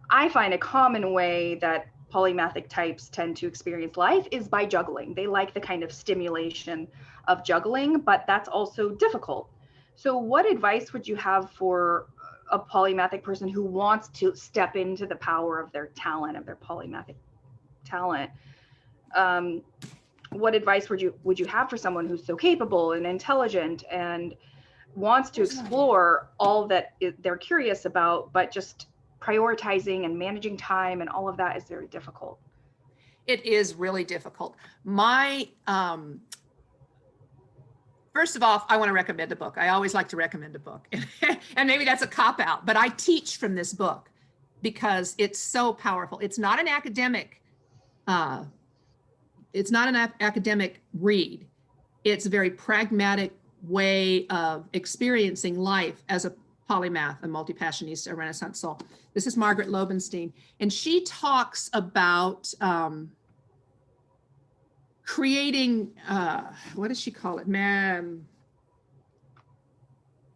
I find a common way that polymathic types tend to experience life is by juggling. They like the kind of stimulation of juggling, but that's also difficult. So what advice would you have for a polymathic person who wants to step into the power of their talent, of their polymathic talent? What advice would you have for someone who's so capable and intelligent and wants to explore all that they're curious about, but just prioritizing and managing time and all of that is very difficult? It is really difficult. First of all, I want to recommend a book. I always like to recommend a book. And maybe that's a cop-out, but I teach from this book because it's so powerful. It's not an academic read. It's a very pragmatic way of experiencing life as a polymath, a multi-passionista, a Renaissance soul. This is Margaret Lobenstein, and she talks about creating, what does she call it?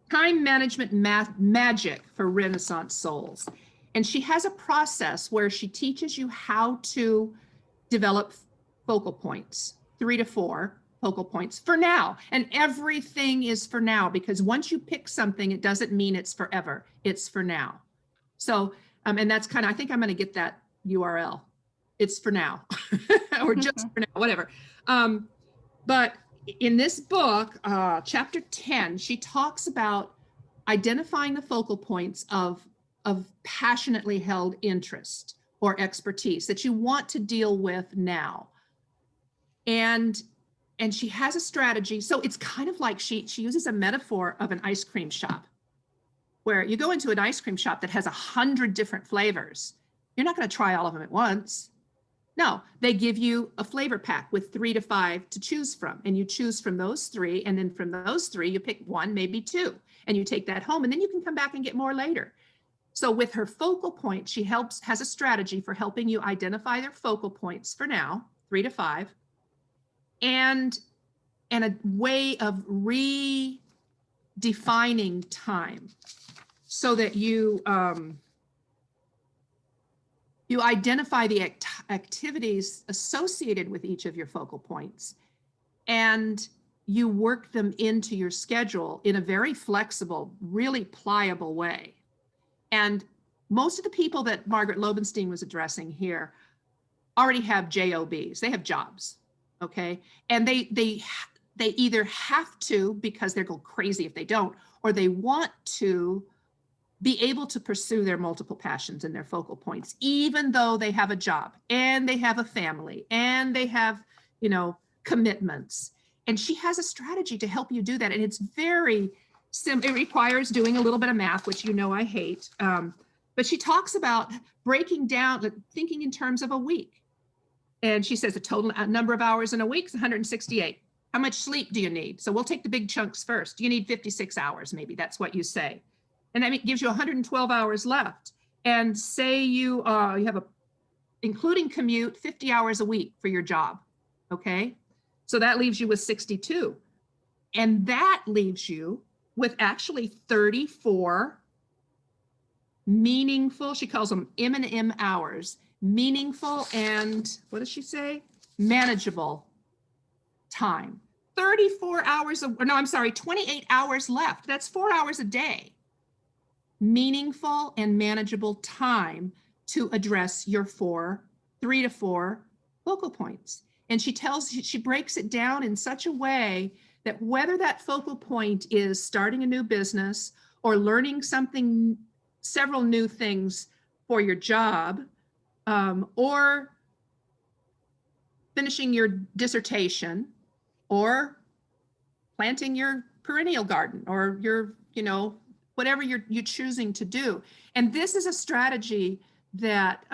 Time management magic for Renaissance souls. And she has a process where she teaches you how to develop focal points, 3 to 4 focal points for now. And everything is for now, because once you pick something, it doesn't mean it's forever. It's for now. So, and that's kind of, I think I'm going to get that URL. It's for now, or just for now, whatever. But in this book, chapter 10, she talks about identifying the focal points of passionately held interest or expertise that you want to deal with now. And she has a strategy. So it's kind of like she uses a metaphor of an ice cream shop, where you go into an ice cream shop that has 100 different flavors. You're not going to try all of them at once. No, they give you a flavor pack with 3 to 5 to choose from, and you choose from those 3, and then from those 3, you pick 1, maybe 2, and you take that home, and then you can come back and get more later. So with her focal point, she has a strategy for helping you identify their focal points for now, 3 to 5, and a way of redefining time so that you you identify the activities associated with each of your focal points, and you work them into your schedule in a very flexible, really pliable way. And most of the people that Margaret Lobenstein was addressing here already have jobs. They have jobs, okay? And they either have to, because they'll go crazy if they don't, or they want to be able to pursue their multiple passions and their focal points, even though they have a job and they have a family and they have, commitments. And she has a strategy to help you do that. And it's very simple. It requires doing a little bit of math, which I hate. But she talks about breaking down, thinking in terms of a week. And she says the total number of hours in a week is 168. How much sleep do you need? So we'll take the big chunks first. You need 56 hours, maybe. That's what you say. And that gives you 112 hours left. And say you have including commute, 50 hours a week for your job, okay? So that leaves you with 62. And that leaves you with actually 34 meaningful, she calls them M&M hours, meaningful and, what does she say? Manageable time. 28 hours left. That's 4 hours a day. Meaningful and manageable time to address your 3 to 4 focal points. And she breaks it down in such a way that whether that focal point is starting a new business or learning several new things for your job, or finishing your dissertation, or planting your perennial garden, or your, whatever you're choosing to do. And this is a strategy that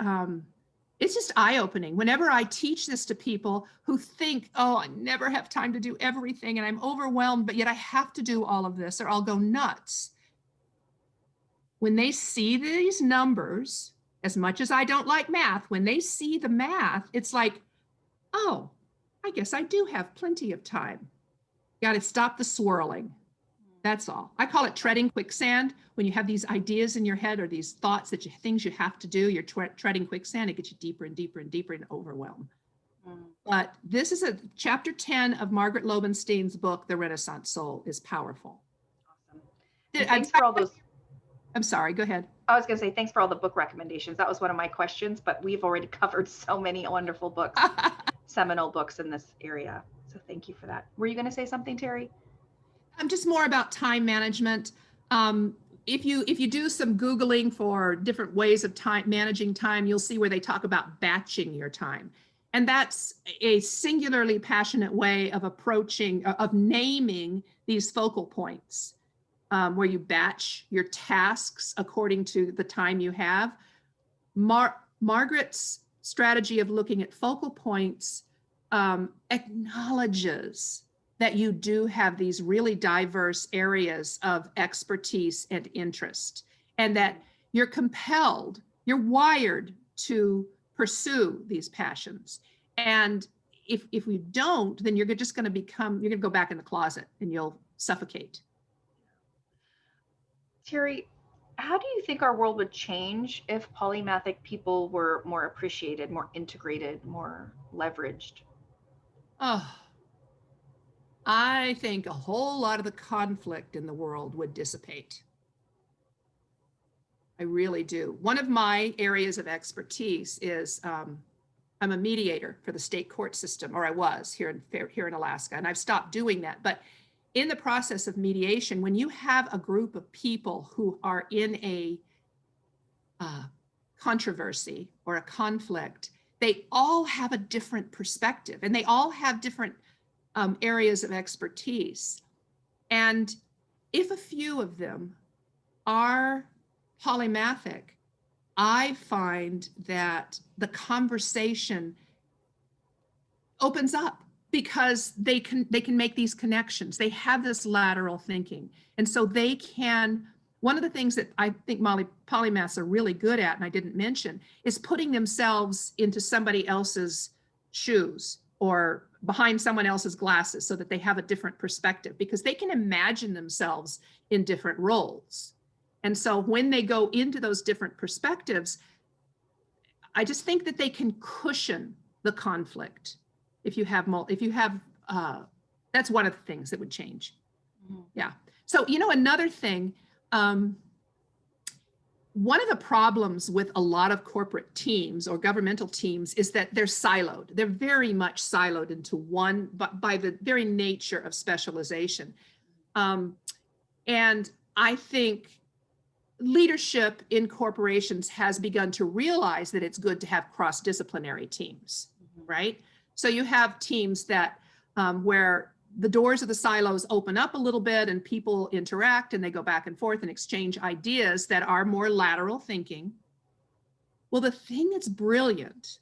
it's just eye-opening. Whenever I teach this to people who think, oh, I never have time to do everything and I'm overwhelmed, but yet I have to do all of this or I'll go nuts. When they see these numbers, as much as I don't like math, when they see the math, it's like, oh, I guess I do have plenty of time. Got to stop the swirling. That's all. I call it treading quicksand. When you have these ideas in your head or these thoughts that things you have to do, you're treading quicksand. It gets you deeper and deeper and deeper in overwhelm. But this is a chapter 10 of Margaret Lobenstein's book, The Renaissance Soul, is powerful. Awesome. And thanks for all those. I'm sorry, go ahead. I was going to say, thanks for all the book recommendations. That was one of my questions, but we've already covered so many wonderful books, seminal books in this area. So thank you for that. Were you going to say something, Terry? Just more about time management. If you do some Googling for different ways of managing time, you'll see where they talk about batching your time. And that's a singularly passionate way of naming these focal points, where you batch your tasks according to the time you have. Margaret's strategy of looking at focal points acknowledges that you do have these really diverse areas of expertise and interest, and that you're compelled, you're wired to pursue these passions. And if we don't, then you're just going to go back in the closet and you'll suffocate. Terry, how do you think our world would change if polymathic people were more appreciated, more integrated, more leveraged? Oh, I think a whole lot of the conflict in the world would dissipate. I really do. One of my areas of expertise is I'm a mediator for the state court system, or I was here in Alaska, and I've stopped doing that. But in the process of mediation, when you have a group of people who are in a controversy or a conflict, they all have a different perspective, and they all have different areas of expertise. And if a few of them are polymathic, I find that the conversation opens up because they can make these connections. They have this lateral thinking. And so they can, one of the things that I think polymaths are really good at, and I didn't mention, is putting themselves into somebody else's shoes or behind someone else's glasses so that they have a different perspective, because they can imagine themselves in different roles. And so when they go into those different perspectives, I just think that they can cushion the conflict. If you have, that's one of the things that would change. Mm-hmm. Yeah. So, another thing, one of the problems with a lot of corporate teams or governmental teams is that they're siloed. They're very much siloed into one, but by the very nature of specialization. And I think leadership in corporations has begun to realize that it's good to have cross-disciplinary teams, right? So you have teams that where the doors of the silos open up a little bit and people interact and they go back and forth and exchange ideas that are more lateral thinking. Well, the thing that's brilliant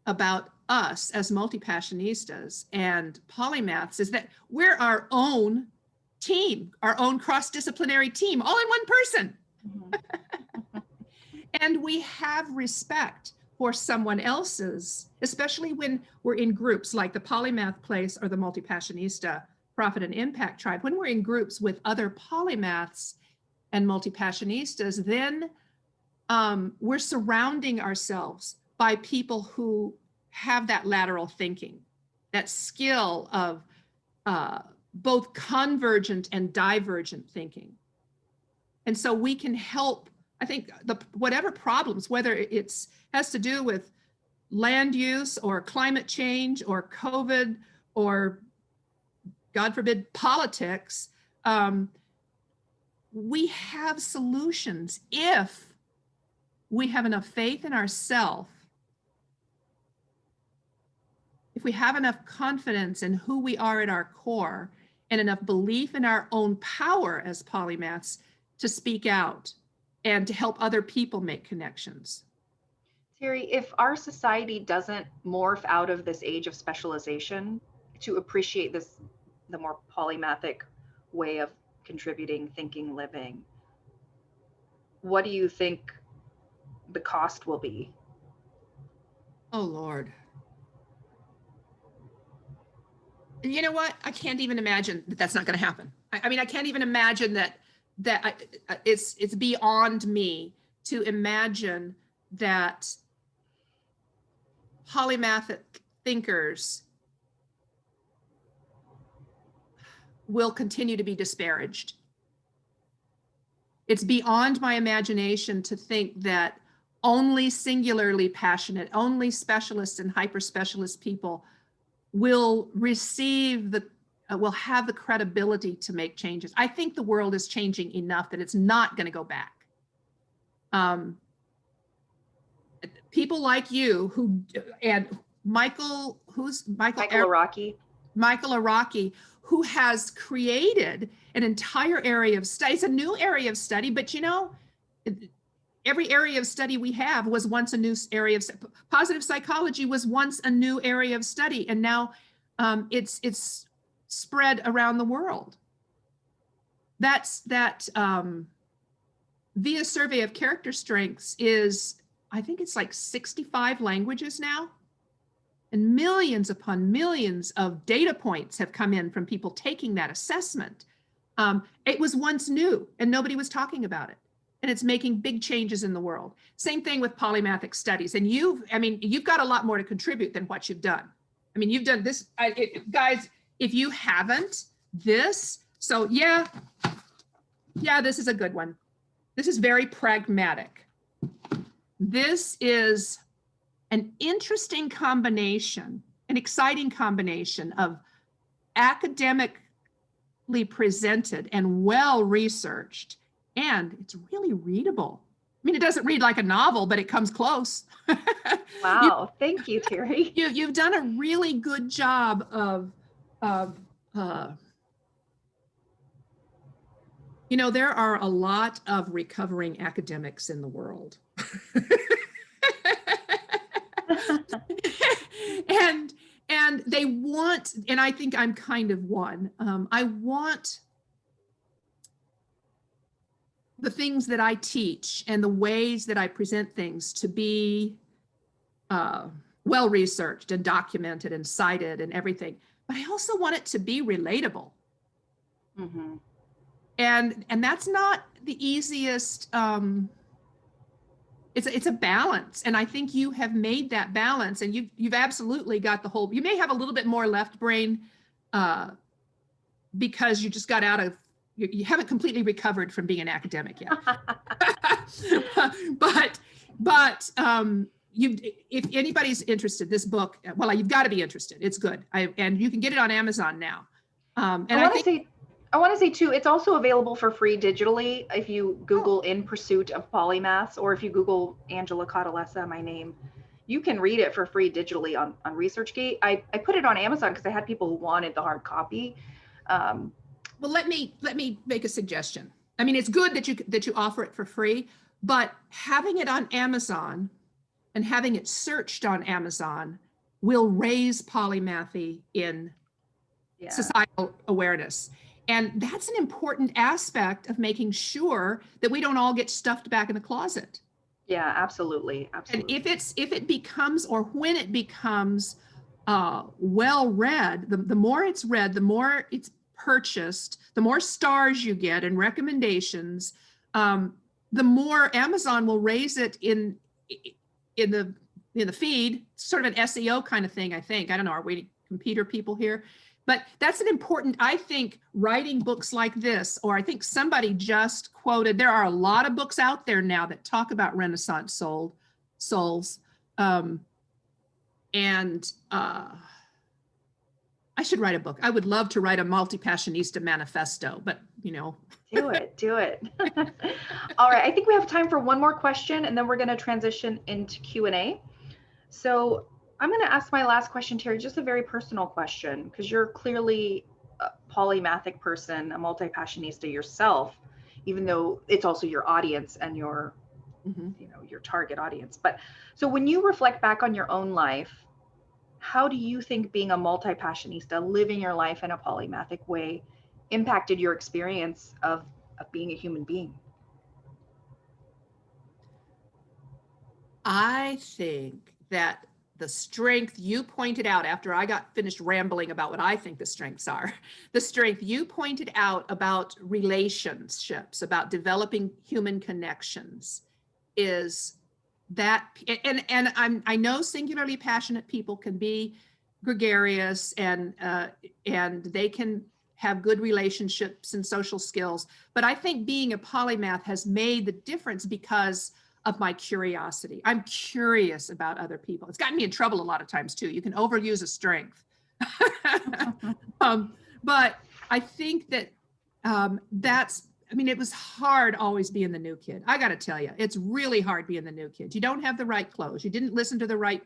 about us as multi-passionistas and polymaths is that we're our own team, our own cross-disciplinary team, all in one person. Mm-hmm. And we have respect for someone else's, especially when we're in groups like the Polymath Place or the Multi-Passionista Profit and Impact Tribe. When we're in groups with other polymaths and multi-passionistas, then we're surrounding ourselves by people who have that lateral thinking, that skill of both convergent and divergent thinking. And so we can help, I think, whatever problems, whether it's has to do with land use or climate change or COVID or, God forbid, politics, we have solutions if we have enough faith in ourselves, if we have enough confidence in who we are at our core and enough belief in our own power as polymaths to speak out and to help other people make connections. Terry, if our society doesn't morph out of this age of specialization to appreciate this, the more polymathic way of contributing, thinking, living, what do you think the cost will be? Oh, Lord. You know what? I can't even imagine that that's not going to happen. I mean, I can't even imagine it's beyond me to imagine that polymathic thinkers will continue to be disparaged. It's beyond my imagination to think that only singularly passionate, only specialists and hyper-specialist people will receive will have the credibility to make changes. I think the world is changing enough that it's not going to go back. People like you and Michael Araki. Michael Araki, who has created an entire area of study. It's a new area of study, but you know, every area of study we have was once a new area of positive psychology was once a new area of study, and now it's spread around the world. Via survey of character strengths is, I think it's like 65 languages now, and millions upon millions of data points have come in from people taking that assessment. It was once new and nobody was talking about it. And it's making big changes in the world. Same thing with polymathic studies. And you've got a lot more to contribute than what you've done. I mean, you've done this, guys, if you haven't, so yeah, this is a good one. This is very pragmatic. This is an interesting combination, an exciting combination of academically presented and well-researched, and it's really readable. I mean, it doesn't read like a novel, but it comes close. Wow, thank you, Terry. You've done a really good job you know, there are a lot of recovering academics in the world. and they want, and I think I'm kind of one, I want the things that I teach and the ways that I present things to be well-researched and documented and cited and everything, but I also want it to be relatable. Mm-hmm. And that's not the easiest, it's a balance. And I think you have made that balance, and you've absolutely got the whole, you may have a little bit more left brain because you just got out of, you haven't completely recovered from being an academic yet. but if anybody's interested, this book, well, you've got to be interested. It's good. And you can get it on Amazon now. And I want to say too, it's also available for free digitally if you Google In Pursuit of Polymaths, or if you Google Angela Cotalessa, my name, you can read it for free digitally on ResearchGate. I put it on Amazon because I had people who wanted the hard copy. Well, let me make a suggestion. I mean, it's good that you offer it for free, but having it on Amazon and having it searched on Amazon will raise polymathy in societal awareness. And that's an important aspect of making sure that we don't all get stuffed back in the closet. Yeah, absolutely. Absolutely. And if it becomes, or when it becomes well read, the more it's read, the more it's purchased, the more stars you get and recommendations, the more Amazon will raise it in the feed. Sort of an SEO kind of thing, I think. I don't know, are we computer people here? But that's an important, I think, writing books like this, or I think somebody just quoted, there are a lot of books out there now that talk about Renaissance souls. I should write a book. I would love to write a multi-passionista manifesto, but you know. Do it. All right, I think we have time for one more question, and then we're going to transition into Q&A. So I'm going to ask my last question, Terry, just a very personal question, because you're clearly a polymathic person, a multi-passionista yourself, even though it's also your audience and your you know, your target audience. But so when you reflect back on your own life, how do you think being a multi-passionista, living your life in a polymathic way, impacted your experience of being a human being? I think that the strength you pointed out after I got finished rambling about what I think the strengths are, the strength you pointed out about relationships, about developing human connections is that, and I know singularly passionate people can be gregarious and they can have good relationships and social skills, but I think being a polymath has made the difference because of my curiosity. I'm curious about other people. It's gotten me in trouble a lot of times too. You can overuse a strength. But I think that I mean, it was hard always being the new kid. I got to tell you, it's really hard being the new kid. You don't have the right clothes. You didn't listen to the right,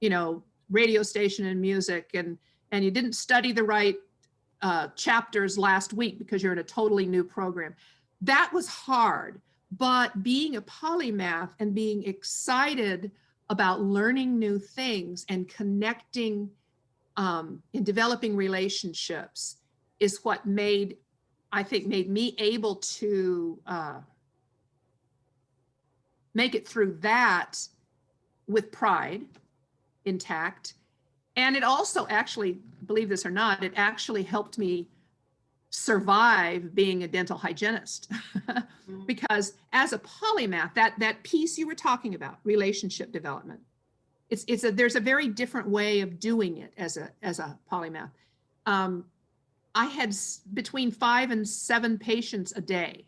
you know, radio station and music, and you didn't study the right chapters last week because you're in a totally new program. That was hard. But being a polymath and being excited about learning new things and connecting and developing relationships is what I think made me able to make it through that with pride intact. And it also actually, believe this or not, it actually helped me survive being a dental hygienist. Because as a polymath, that piece you were talking about, relationship development, there's a very different way of doing it as a polymath. I had between 5 and 7 patients a day,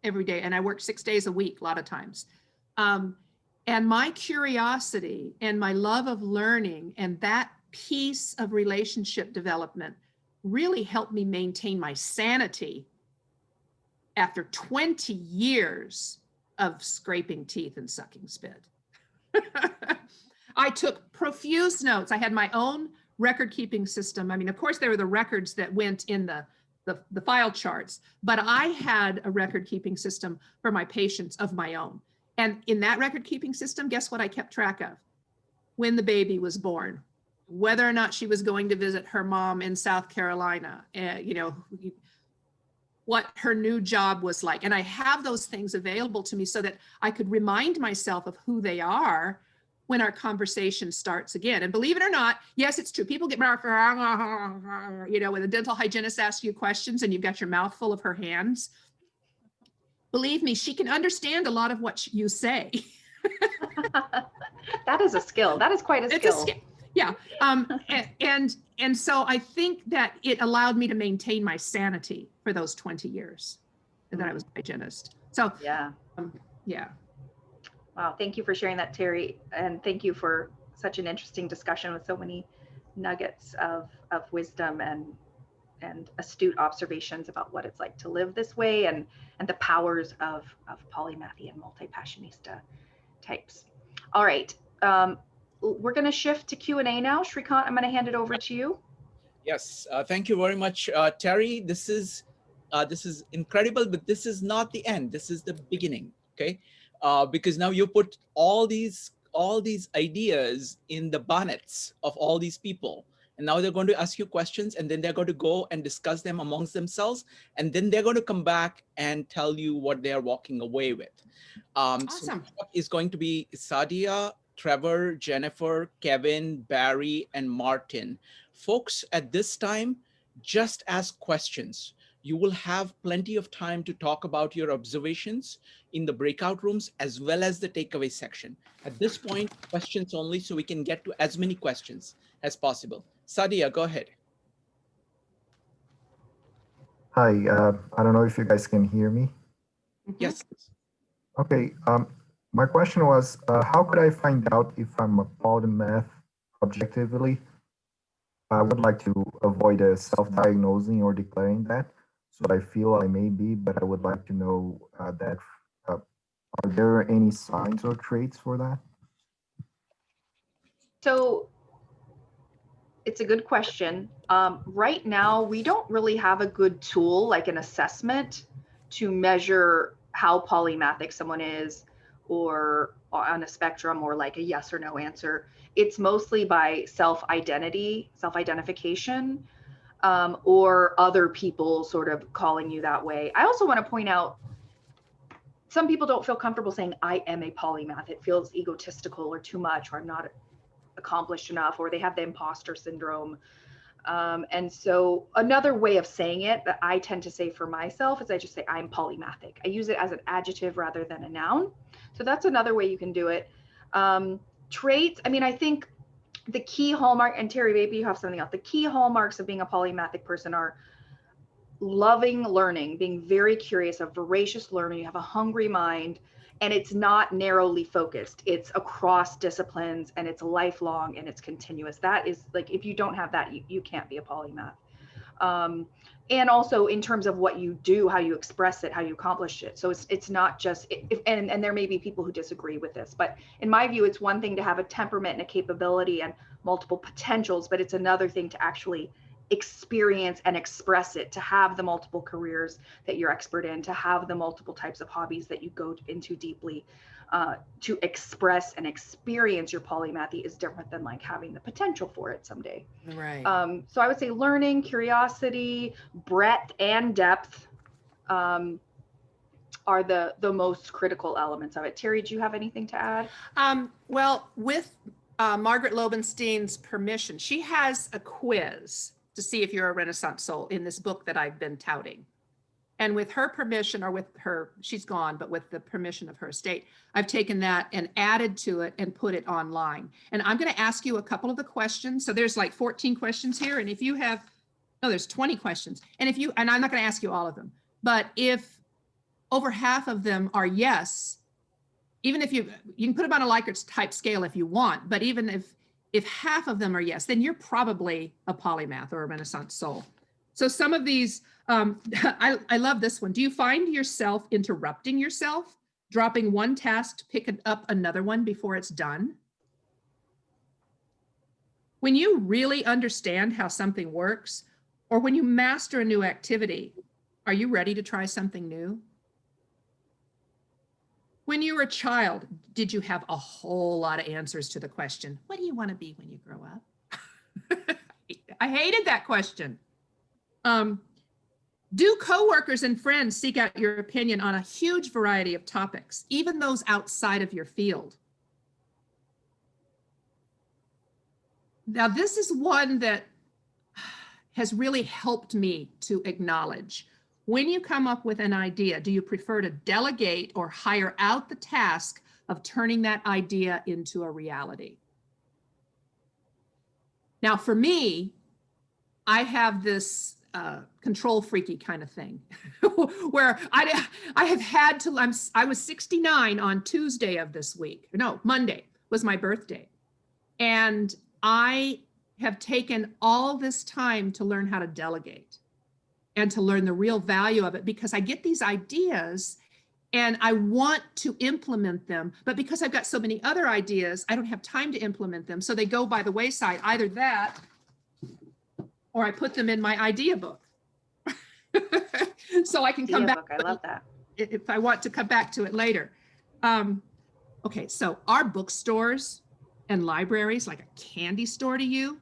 every day, and I worked 6 days a week a lot of times. And my curiosity and my love of learning and that piece of relationship development really helped me maintain my sanity after 20 years of scraping teeth and sucking spit. I took profuse notes. I had my own record keeping system. I mean, of course, there were the records that went in the file charts, but I had a record keeping system for my patients of my own. And in that record keeping system, guess what I kept track of? When the baby was born, whether or not she was going to visit her mom in South Carolina, you know, what her new job was like. And I have those things available to me so that I could remind myself of who they are when our conversation starts again. And believe it or not, yes, it's true. People get, you know, when a dental hygienist asks you questions and you've got your mouth full of her hands. Believe me, she can understand a lot of what you say. That is a skill. That is quite a skill. It's a skill. Yeah. And so I think that it allowed me to maintain my sanity for those 20 years that I was a hygienist. So yeah. Yeah. Wow. Thank you for sharing that, Terry. And thank you for such an interesting discussion with so many nuggets of wisdom and astute observations about what it's like to live this way and the powers of polymathy and multi-passionista types. All right. We're going to shift to Q&A now. Shrikant, I'm going to hand it over to you. Yes, thank you very much, Terry. This is incredible, but this is not the end. This is the beginning, okay? Because now you put all these ideas in the bonnets of all these people, and now they're going to ask you questions, and then they're going to go and discuss them amongst themselves, and then they're going to come back and tell you what they are walking away with. Awesome. So is going to be Sadia, Trevor, Jennifer, Kevin, Barry, and Martin. Folks, at this time, just ask questions. You will have plenty of time to talk about your observations in the breakout rooms as well as the takeaway section. At this point, questions only, so we can get to as many questions as possible. Sadia, go ahead. Hi, I don't know if you guys can hear me. Yes. Okay, my question was, how could I find out if I'm a polymath objectively? I would like to avoid self-diagnosing or declaring that. So I feel I may be, but I would like to know that. Are there any signs or traits for that? So it's a good question. Right now, we don't really have a good tool like an assessment to measure how polymathic someone is or on a spectrum, or like a yes or no answer. It's mostly by self-identification, or other people sort of calling you that way. I also want to point out, some people don't feel comfortable saying, I am a polymath. It feels egotistical or too much, or I'm not accomplished enough, or they have the imposter syndrome. And so another way of saying it that I tend to say for myself is I just say I'm polymathic. I use it as an adjective rather than a noun. So that's another way you can do it. Traits, I mean, I think the key hallmark, and Terry, maybe you have something else. The key hallmarks of being a polymathic person are loving learning, being very curious, a voracious learner, you have a hungry mind, and it's not narrowly focused. It's across disciplines, and it's lifelong, and it's continuous. That is like, if you don't have that, you can't be a polymath. And also in terms of what you do, how you express it, how you accomplish it. So it's not just, and there may be people who disagree with this, but in my view, it's one thing to have a temperament and a capability and multiple potentials, but it's another thing to actually experience and express it, to have the multiple careers that you're expert in, to have the multiple types of hobbies that you go into deeply. To express and experience your polymathy is different than like having the potential for it someday. Right. So I would say learning, curiosity, breadth, and depth are the most critical elements of it. Terry, do you have anything to add? Well, with Margaret Lobenstein's permission, she has a quiz to see if you're a Renaissance soul in this book that I've been touting. And with her permission, or with her, she's gone, but with the permission of her estate, I've taken that and added to it and put it online. And I'm going to ask you a couple of the questions. So there's like 14 questions here. And if you have, no, there's 20 questions. And if you, and I'm not going to ask you all of them, but if over half of them are yes, even if you can put them on a Likert type scale if you want, but even if half of them are yes, then you're probably a polymath or a Renaissance soul. So some of these, I love this one. Do you find yourself interrupting yourself, dropping one task to pick up another one before it's done? When you really understand how something works, or when you master a new activity, are you ready to try something new? When you were a child, did you have a whole lot of answers to the question, what do you want to be when you grow up? I hated that question. Do coworkers and friends seek out your opinion on a huge variety of topics, even those outside of your field? Now, this is one that has really helped me to acknowledge. When you come up with an idea, do you prefer to delegate or hire out the task of turning that idea into a reality? Now, for me, I have this control freaky kind of thing where I have had to, I was 69 on Tuesday of this week. No, Monday was my birthday. And I have taken all this time to learn how to delegate and to learn the real value of it, because I get these ideas and I want to implement them, but because I've got so many other ideas, I don't have time to implement them. So they go by the wayside, either that, or I put them in my idea book. So I can come back. I love that. If I want to come back to it later. Okay, so are bookstores and libraries like a candy store to you?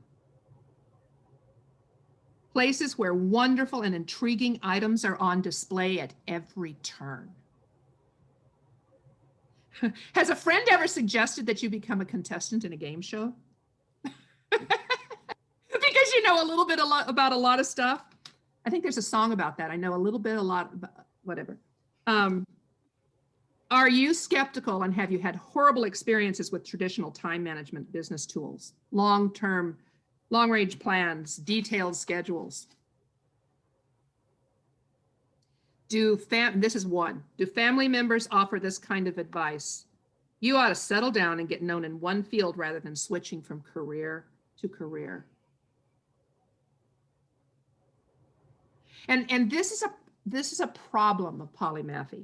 Places where wonderful and intriguing items are on display at every turn. Has a friend ever suggested that you become a contestant in a game show? Because you know a little bit about a lot of stuff. I think there's a song about that. I know a little bit, a lot, whatever. Are you skeptical, and have you had horrible experiences with traditional time management business tools, long-term, long-range plans, detailed schedules? This is one. Do family members offer this kind of advice? You ought to settle down and get known in one field rather than switching from career to career. And this is a problem of polymathy.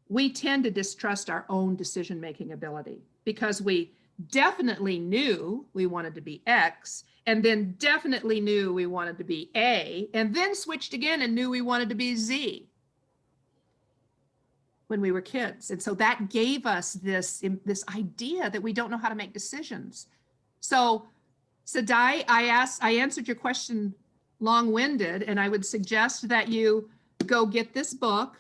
We tend to distrust our own decision-making ability because we definitely knew we wanted to be X, and then definitely knew we wanted to be A, and then switched again and knew we wanted to be Z. when we were kids. And so that gave us this idea that we don't know how to make decisions. So Sadai, I answered your question long-winded, and I would suggest that you go get this book,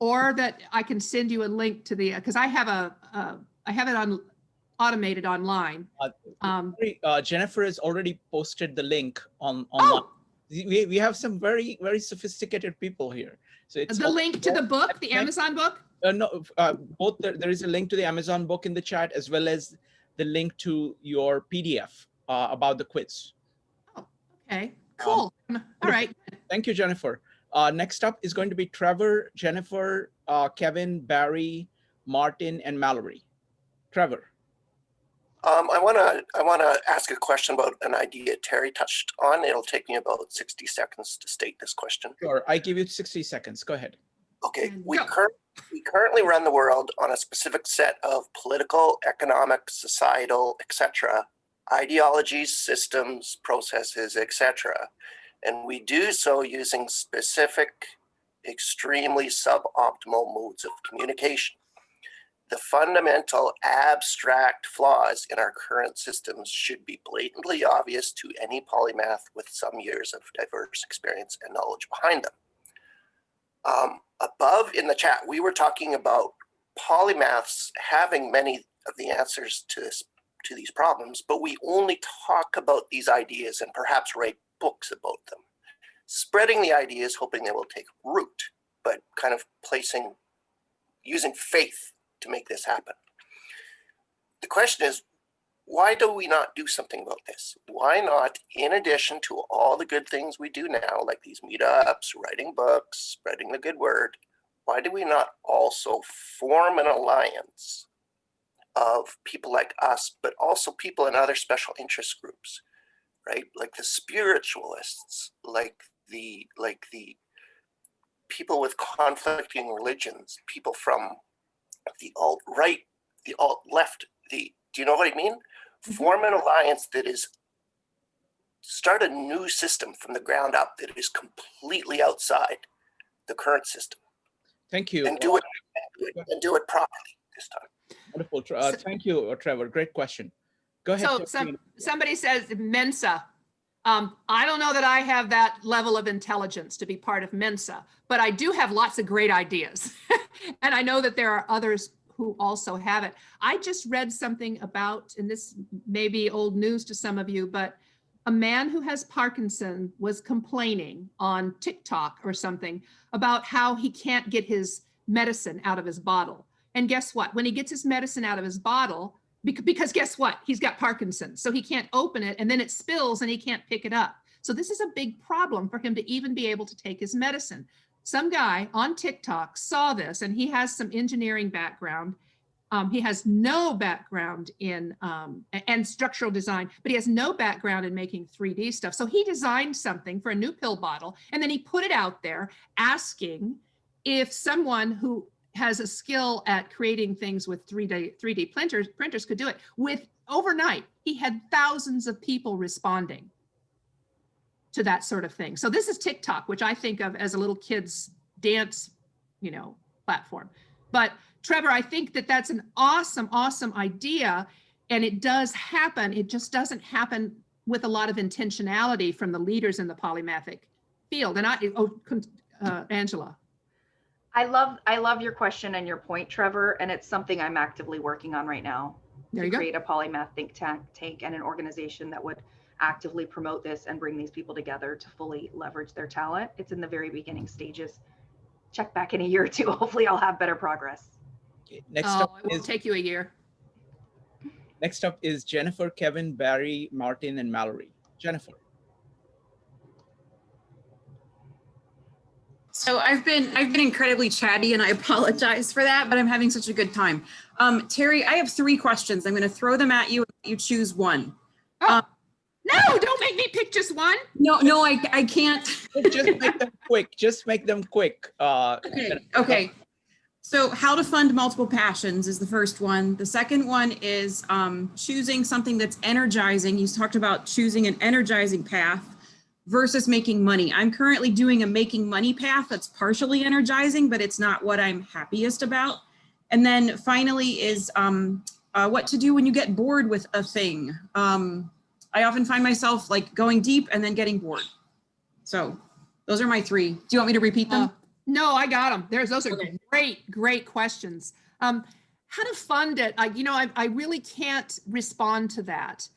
or that I can send you a link to the, because I have it on automated online. Jennifer has already posted the link online. Oh, We have some very, very sophisticated people here. So it's the link to the book, the Amazon book? No, both there is a link to the Amazon book in the chat, as well as the link to your PDF about the quiz. Oh, okay, cool. All right. Thank you, Jennifer. Next up is going to be Trevor, Jennifer, Kevin, Barry, Martin, and Mallory. Trevor. I want to ask a question about an idea Terry touched on. It'll take me about 60 seconds to state this question. Sure, I give you 60 seconds. Go ahead. Okay, we currently run the world on a specific set of political, economic, societal, etc. ideologies, systems, processes, etc. And we do so using specific, extremely suboptimal modes of communication. The fundamental abstract flaws in our current systems should be blatantly obvious to any polymath with some years of diverse experience and knowledge behind them. Above in the chat, we were talking about polymaths having many of the answers to these problems, but we only talk about these ideas and perhaps write books about them, spreading the ideas, hoping they will take root, but kind of using faith to make this happen. The question is, why do we not do something about this? Why not, in addition to all the good things we do now, like these meetups, writing books, spreading the good word, why do we not also form an alliance of people like us, but also people in other special interest groups, right? Like the spiritualists, like the people with conflicting religions, people from the alt-right, the alt-left, do you know what I mean? Form an alliance that is, start a new system from the ground up that is completely outside the current system. Thank you. And do it properly this time. Wonderful. Thank you, Trevor. Great question. Go ahead. So somebody says Mensa. I don't know that I have that level of intelligence to be part of Mensa, but I do have lots of great ideas. And I know that there are others who also have it. I just read something about, and this may be old news to some of you, but a man who has Parkinson was complaining on TikTok or something about how he can't get his medicine out of his bottle. And guess what? When he gets his medicine out of his bottle, because guess what? He's got Parkinson's, so he can't open it, and then it spills and he can't pick it up. So this is a big problem for him to even be able to take his medicine. Some guy on TikTok saw this, and he has some engineering background. He has no background in and structural design, but he has no background in making 3D stuff. So he designed something for a new pill bottle, and then he put it out there asking if someone who has a skill at creating things with 3D printers could do it. Overnight, he had thousands of people responding to that sort of thing. So this is TikTok, which I think of as a little kid's dance, platform. But Trevor, I think that that's an awesome, awesome idea. And it does happen. It just doesn't happen with a lot of intentionality from the leaders in the polymathic field. And Angela. I love your question and your point, Trevor, and it's something I'm actively working on right now to create a polymath think tank and an organization that would actively promote this and bring these people together to fully leverage their talent. It's in the very beginning stages. Check back in a year or two. Hopefully I'll have better progress. Next up it will take you a year. Next up is Jennifer, Kevin, Barry, Martin, and Mallory. Jennifer. So I've been incredibly chatty, and I apologize for that, but I'm having such a good time. Terry, I have 3 questions. I'm going to throw them at you. You choose one. Oh, no, don't make me pick just one. No, I can't. Just make them quick. Just make them quick. Okay. So how to fund multiple passions is the first one. The second one is choosing something that's energizing. You talked about choosing an energizing path versus making money. I'm currently doing a making money path that's partially energizing, but it's not what I'm happiest about. And then finally is what to do when you get bored with a thing. I often find myself like going deep and then getting bored. So those are my three. Do you want me to repeat them? No, I got them. Those are okay. Great questions. How to fund it? I really can't respond to that.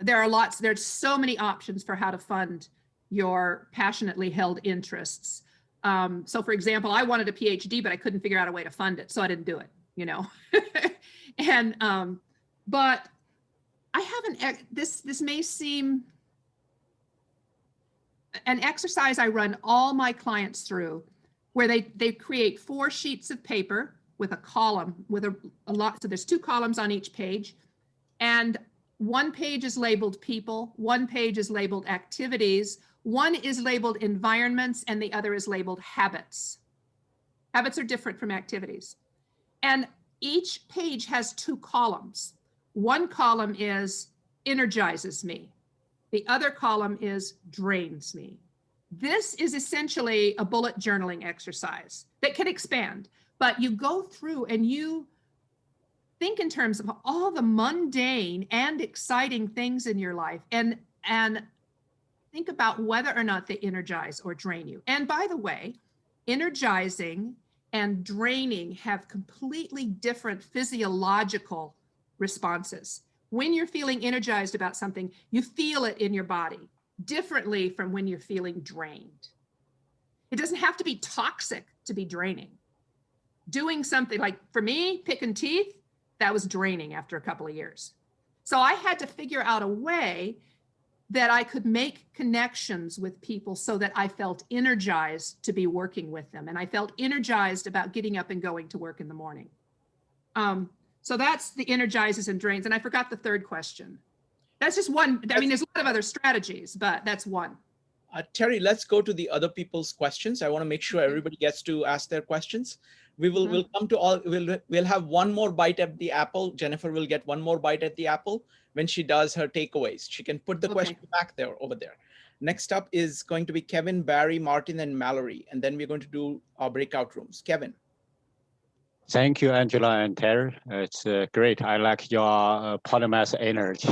There's so many options for how to fund your passionately held interests. So for example, I wanted a PhD, but I couldn't figure out a way to fund it. So I didn't do it, and, but I haven't, this may seem an exercise I run all my clients through, where they create 4 sheets of paper with a column with a lot. So there's 2 columns on each page, and one page is labeled people, one page is labeled activities, one is labeled environments, and the other is labeled habits. Habits are different from activities. And each page has 2 columns. One column is energizes me. The other column is drains me. This is essentially a bullet journaling exercise that can expand, but you go through and you think in terms of all the mundane and exciting things in your life, and think about whether or not they energize or drain you. And by the way, energizing and draining have completely different physiological responses. When you're feeling energized about something, you feel it in your body differently from when you're feeling drained. It doesn't have to be toxic to be draining. Doing something like, for me, picking teeth, that was draining after a couple of years. So I had to figure out a way that I could make connections with people so that I felt energized to be working with them. And I felt energized about getting up and going to work in the morning. So that's the energizes and drains. And I forgot the third question. That's just one. I mean, there's a lot of other strategies, but that's one. Terry, let's go to the other people's questions. I want to make sure everybody gets to ask their questions. We'll come to all, we'll have one more bite at the apple. Jennifer will get one more bite at the apple when she does her takeaways. She can put the question back there, over there. Next up is going to be Kevin, Barry, Martin, and Mallory. And then we're going to do our breakout rooms. Kevin. Thank you, Angela and Terry. It's great. I like your polymath energy.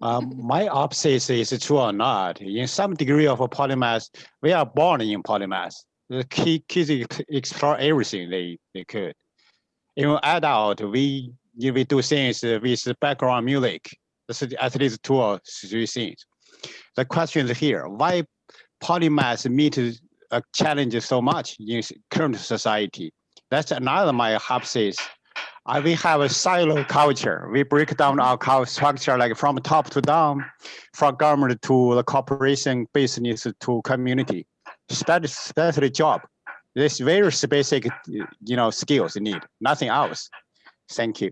My opposite is true or not. In some degree of a polymath, we are born in polymath. The kids explore everything they could. In adult, we do things with background music. This is at least 2 or 3 things. The question is here: why polymaths meet a challenge so much in current society? That's another my hypothesis. We have a silo culture. We break down our structure like from top to down, from government to the corporation, business to community, especially job. There's very specific, skills need, nothing else. Thank you.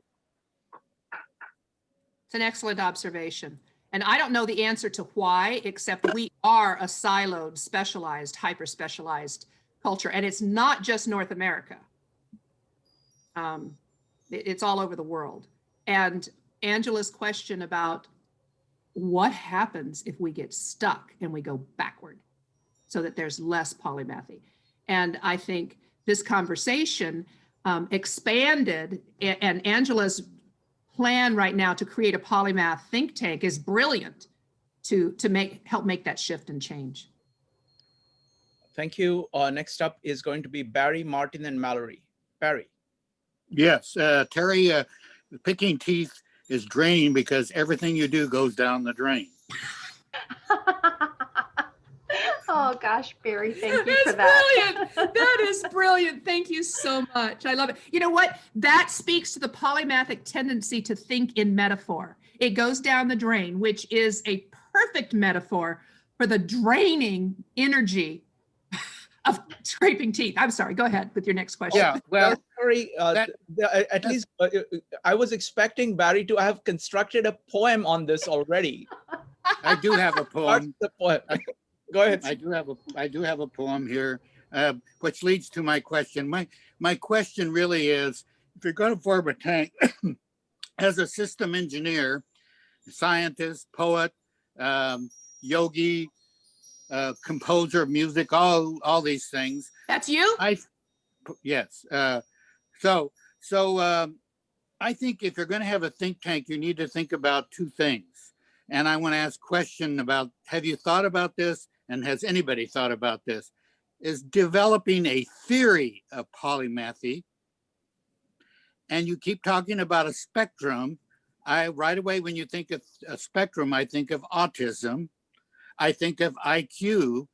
It's an excellent observation. And I don't know the answer to why, except we are a siloed, specialized, hyper-specialized culture. And it's not just North America. It's all over the world. And Angela's question about what happens if we get stuck and we go backward so that there's less polymathy. And I think this conversation expanded, and Angela's plan right now to create a polymath think tank is brilliant to help make that shift and change. Thank you. Next up is going to be Barry, Martin, and Mallory. Barry. Yes, Terry, picking teeth is draining because everything you do goes down the drain. Oh gosh, Barry, thank you That's for that. brilliant. That is brilliant. Thank you so much. I love it. You know what? That speaks to the polymathic tendency to think in metaphor. It goes down the drain, which is a perfect metaphor for the draining energy of scraping teeth. I'm sorry, go ahead with your next question. Yeah, well, Sorry, at least I was expecting Barry to have constructed a poem on this already. I do have a poem. The poem. Go ahead. I do have a poem here, which leads to my question. My question really is, if you're going to form a tank, as a system engineer, scientist, poet, yogi, composer of music, all these things. That's you? Yes. So I think if you're going to have a think tank, you need to think about two things. And I want to ask a question about, have you thought about this? And has anybody thought about this? Is developing a theory of polymathy. And you keep talking about a spectrum. Right away, when you think of a spectrum, I think of autism. I think of IQ.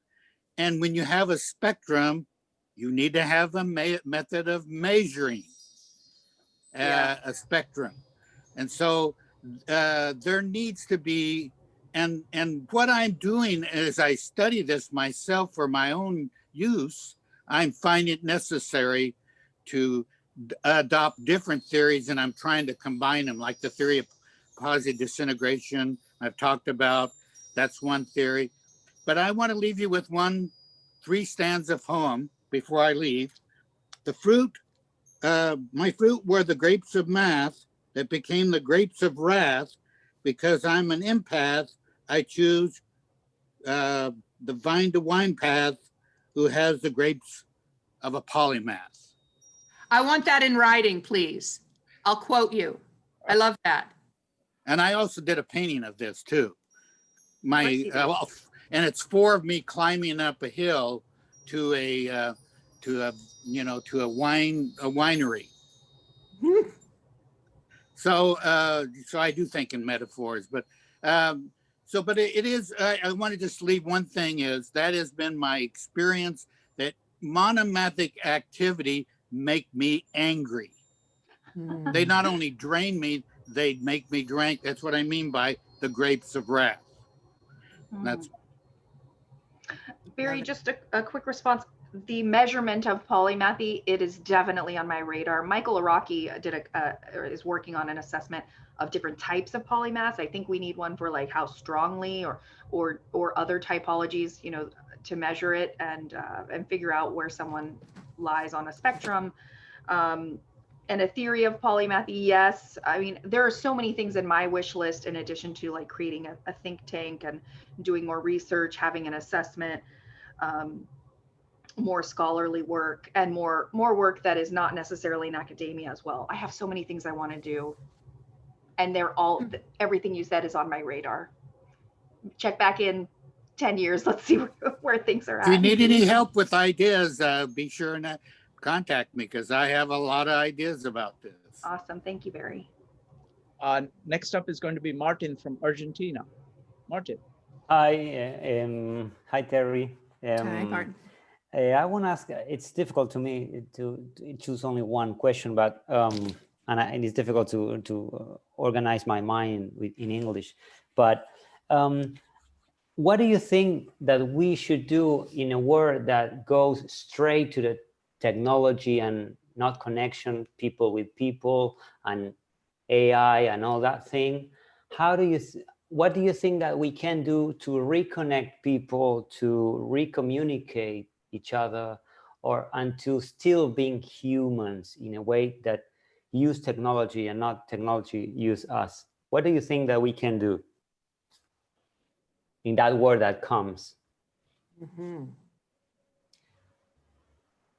And when you have a spectrum, you need to have a method of measuring a spectrum. And so there needs to be, and what I'm doing as I study this myself for my own use, I'm finding it necessary to adopt different theories, and I'm trying to combine them, like the theory of positive disintegration I've talked about. That's one theory. But I want to leave you with 3 stanza poem before I leave. The fruit, my fruit were the grapes of math that became the grapes of wrath. Because I'm an empath, I choose the vine to wine path who has the grapes of a polymath. I want that in writing, please. I'll quote you. I love that. And I also did a painting of this too. And it's 4 of me climbing up a hill to a winery. So I do think in metaphors, but it is. I want to just leave one thing is that has been my experience that monomathic activity make me angry. They not only drain me, they make me drink. That's what I mean by the grapes of wrath. That's Barry, just a quick response. The measurement of polymathy, it is definitely on my radar. Michael Araki is working on an assessment of different types of polymaths. I think we need one for like how strongly or other typologies, you know, to measure it and figure out where someone lies on a spectrum. And a theory of polymathy, yes. I mean, there are so many things in my wish list in addition to like creating a think tank and doing more research, having an assessment, more scholarly work, and more work that is not necessarily in academia as well. I have so many things I want to do, and everything you said is on my radar. Check back in 10 years. Let's see where things are at. If you need any help with ideas, be sure and contact me because I have a lot of ideas about this. Awesome. Thank you, Barry. Next up is going to be Martin from Argentina. Martin. Hi, hi Terry. Hi, Martin. I want to ask. It's difficult to me to choose only one question, but and it's difficult to organize my mind in English. But what do you think that we should do in a world that goes straight to the technology and not connection people with people and AI and all that thing? What do you think that we can do to reconnect people, to recommunicate each other, and to still being humans in a way that use technology and not technology use us? What do you think that we can do in that world that comes? Mm-hmm.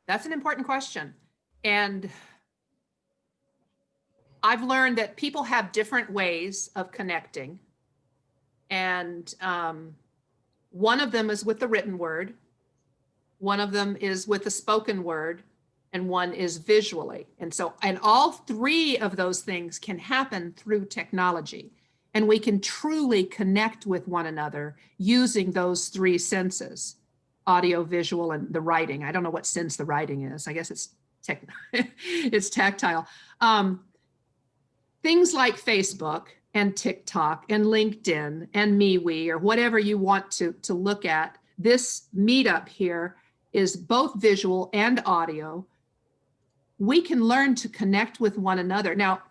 That's an important question. And I've learned that people have different ways of connecting. And one of them is with the written word. One of them is with the spoken word, and one is visually. And all 3 of those things can happen through technology. And we can truly connect with one another using those 3 senses: audio, visual, and the writing. I don't know what sense the writing is. I guess it's it's tactile. Things like Facebook and TikTok and LinkedIn and MeWe, or whatever you want to look at. This meetup here is both visual and audio. We can learn to connect with one another. Now,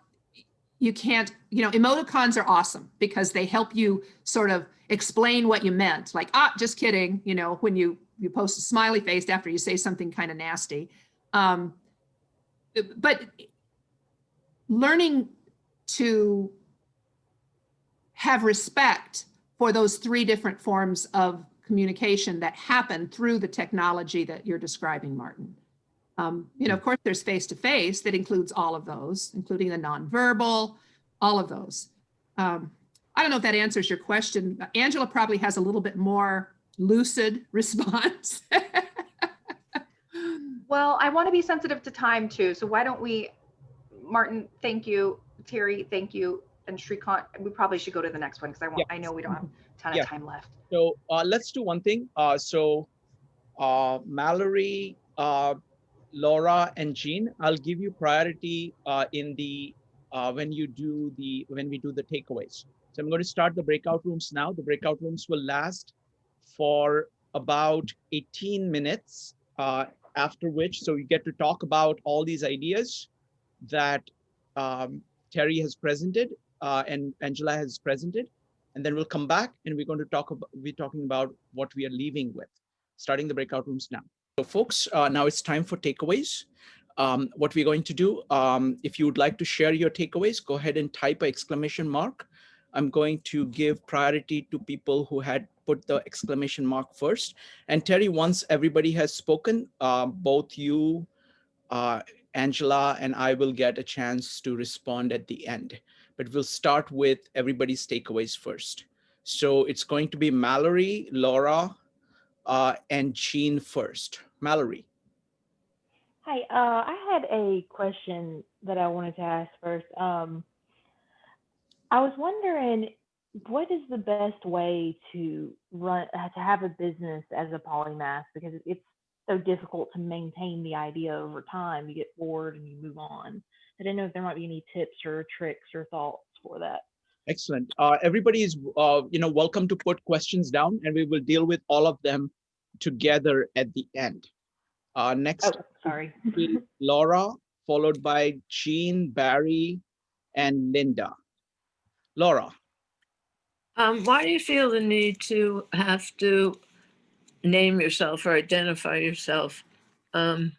you can't, emoticons are awesome because they help you sort of explain what you meant. Like, just kidding, when you post a smiley face after you say something kind of nasty. But learning to have respect for those 3 different forms of communication that happen through the technology that you're describing, Martin. You know, of course, there's face-to-face that includes all of those, including the nonverbal, all of those. I don't know if that answers your question. Angela probably has a little bit more lucid response. Well, I want to be sensitive to time too. So why don't we, Martin, thank you. Terry, thank you. And Shrikant, we probably should go to the next one because I know we don't have a ton of time left. So let's do one thing. Mallory, Laura, and Jean, I'll give you priority in the when we do the takeaways. So I'm going to start the breakout rooms now. The breakout rooms will last for about 18 minutes, after which, so you get to talk about all these ideas that Terry has presented and Angela has presented. And then we'll come back and we're going to be talking about what we are leaving with, starting the breakout rooms now. So folks, now it's time for takeaways. What we're going to do, if you would like to share your takeaways, go ahead and type an exclamation mark. I'm going to give priority to people who had put the exclamation mark first. And Terry, once everybody has spoken, both you, Angela, and I will get a chance to respond at the end. But we'll start with everybody's takeaways first. So it's going to be Mallory, Laura, and Jean first. Mallory. Hi, I had a question that I wanted to ask first. I was wondering, what is the best way to have a business as a polymath? Because it's so difficult to maintain the idea over time. You get bored and you move on. I didn't know if there might be any tips or tricks or thoughts for that. Excellent. Everybody is, welcome to put questions down, and we will deal with all of them together at the end. Next, sorry. Laura, followed by Jean, Barry, and Linda. Laura. Why do you feel the need to have to name yourself or identify yourself, to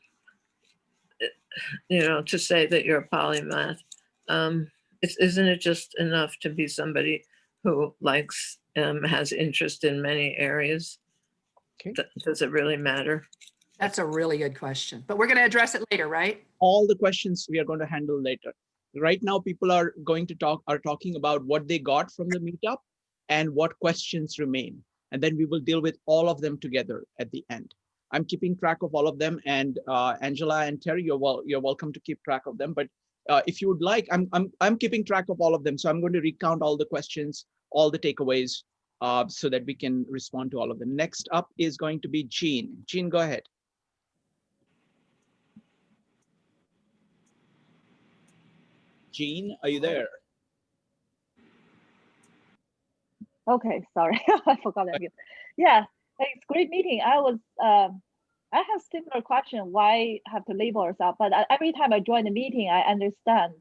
say that you're a polymath? Isn't it just enough to be somebody who likes, has interest in many areas? Okay. Does it really matter? That's a really good question, but we're going to address it later, right? All the questions we are going to handle later. Right now, people are talking about what they got from the meetup and what questions remain. And then we will deal with all of them together at the end. I'm keeping track of all of them, and Angela and Terry, you're welcome to keep track of them. But if you would like, I'm keeping track of all of them. So I'm going to recount all the questions, all the takeaways, so that we can respond to all of them. Next up is going to be Jean. Jean, go ahead. Jean, are you there? Okay, sorry, I forgot that. Yeah, it's great meeting. I have similar question. Why have to label ourselves? But every time I join the meeting, I understand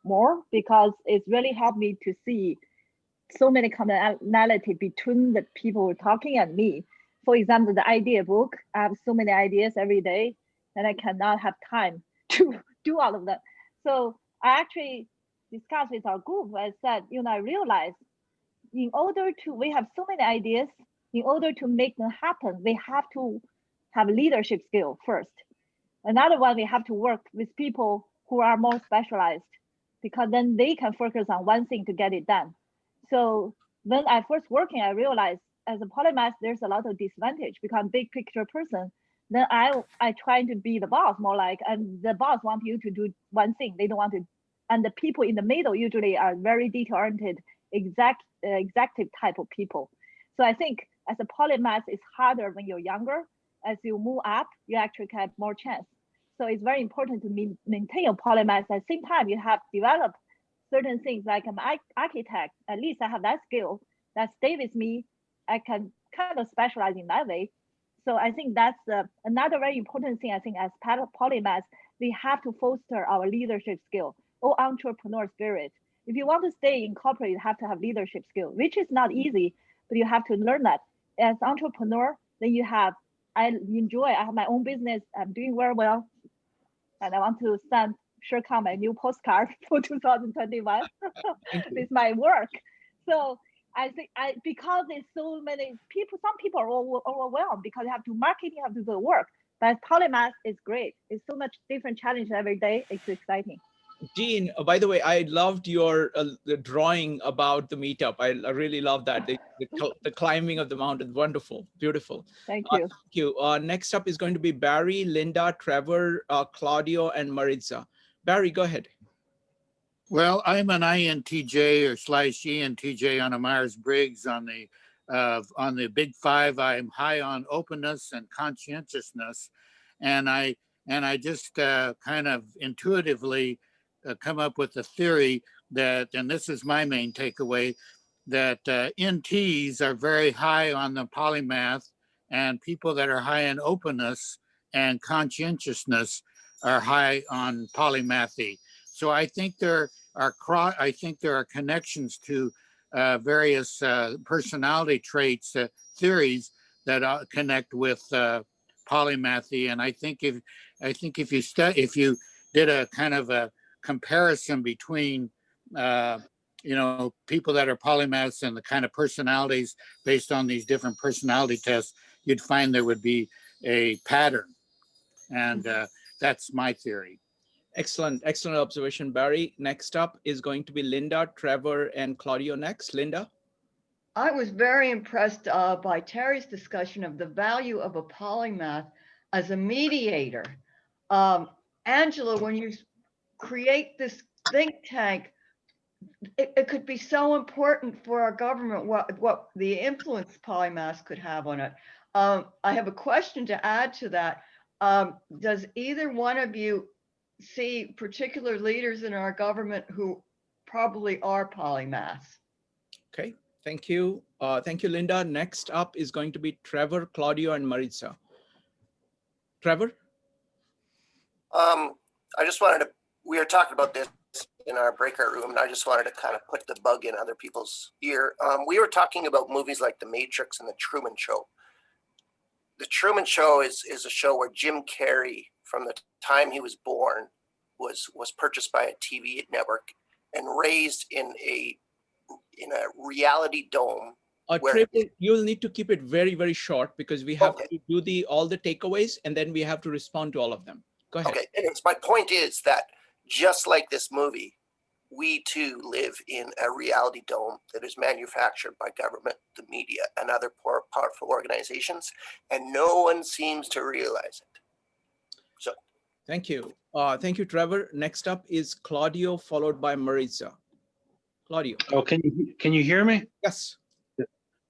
more because it's really helped me to see so many commonality between the people talking and me. For example, the idea book, I have so many ideas every day and I cannot have time to do all of them. So I actually discussed with our group. I said, I realized in order to, we have so many ideas, in order to make them happen, we have to have leadership skill first. Another one, we have to work with people who are more specialized because then they can focus on one thing to get it done. So when I first working, I realized as a polymath, there's a lot of disadvantage because I'm a big picture person. Then I try to be the boss more like, and the boss want you to do one thing. They don't want to, and the people in the middle usually are very detail oriented, executive type of people. So I think as a polymath, it's harder when you're younger. As you move up, you actually have more chance. So it's very important to maintain your polymath. At the same time, you have developed certain things like an architect. At least I have that skill that stay with me. I can kind of specialize in that way. So I think that's another very important thing. I think as part of polymath, we have to foster our leadership skill or entrepreneur spirit. If you want to stay in corporate, you have to have leadership skill, which is not easy, but you have to learn that. As entrepreneur, then you have, I have my own business, I'm doing very well. And I want to send Shrikant my new postcard for 2021 with my work. So I think because there's so many people, some people are overwhelmed because you have to market, you have to do the work. But Polymath is great. It's so much different challenge every day. It's exciting. Jean, by the way, I loved your the drawing about the meetup. I really love that. The climbing of the mountain, wonderful, beautiful. Thank you. Thank you. Next up is going to be Barry, Linda, Trevor, Claudio, and Maritza. Barry, go ahead. Well, I'm an INTJ or / ENTJ on a Myers-Briggs on the Big Five. I'm high on openness and conscientiousness, and I just kind of intuitively come up with the theory that, and this is my main takeaway, that NTs are very high on the polymath, and people that are high in openness and conscientiousness are high on polymathy. So I think there are connections to various personality traits, theories that connect with polymathy. And I think if you did a kind of a comparison between people that are polymaths and the kind of personalities based on these different personality tests, you'd find there would be a pattern. And that's my theory. Excellent, excellent observation, Barry. Next up is going to be Linda, Trevor, and Claudio next. Linda? I was very impressed by Terry's discussion of the value of a polymath as a mediator. Angela, when you create this think tank, it could be so important for our government, what the influence polymaths could have on it. I have a question to add to that. Does either one of you see particular leaders in our government who probably are polymaths? Okay, thank you. Thank you, Linda. Next up is going to be Trevor, Claudio, and Maritza. Trevor? I just wanted to, we were talking about this in our breakout room, and I just wanted to kind of put the bug in other people's ear. We were talking about movies like The Matrix and The Truman Show. The Truman Show is a show where Jim Carrey, from the time he was born, was purchased by a TV network and raised in a reality dome. Trevor, you'll need to keep it very, very short because we have to do all the takeaways and then we have to respond to all of them. Go ahead. Okay, anyways, my point is that just like this movie, we too live in a reality dome that is manufactured by government, the media, and other powerful organizations, and no one seems to realize it. So, thank you. Thank you, Trevor. Next up is Claudio, followed by Maritza. Claudio. Oh, can you hear me? Yes.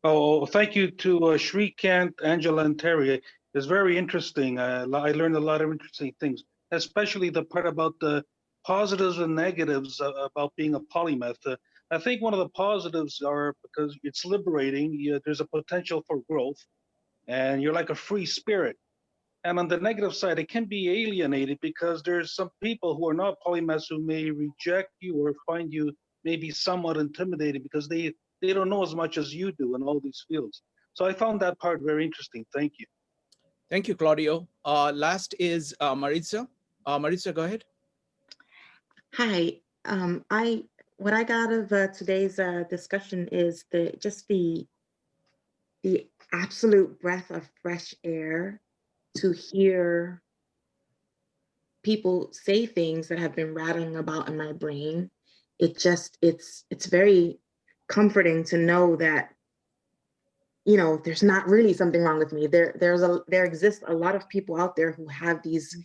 Oh, thank you to Shrikant, Angela, and Terry. It's very interesting. I learned a lot of interesting things, especially the part about the positives and negatives about being a polymath. I think one of the positives are because it's liberating. There's a potential for growth, and you're like a free spirit. And on the negative side, it can be alienated because there's some people who are not polymaths who may reject you or find you maybe somewhat intimidating because they don't know as much as you do in all these fields. So I found that part very interesting. Thank you. Thank you, Claudio. Last is Maritza. Maritza, go ahead. Hi. What I got out of today's discussion is the absolute breath of fresh air to hear people say things that have been rattling about in my brain. It's very comforting to know that, there's not really something wrong with me. There exists a lot of people out there who have these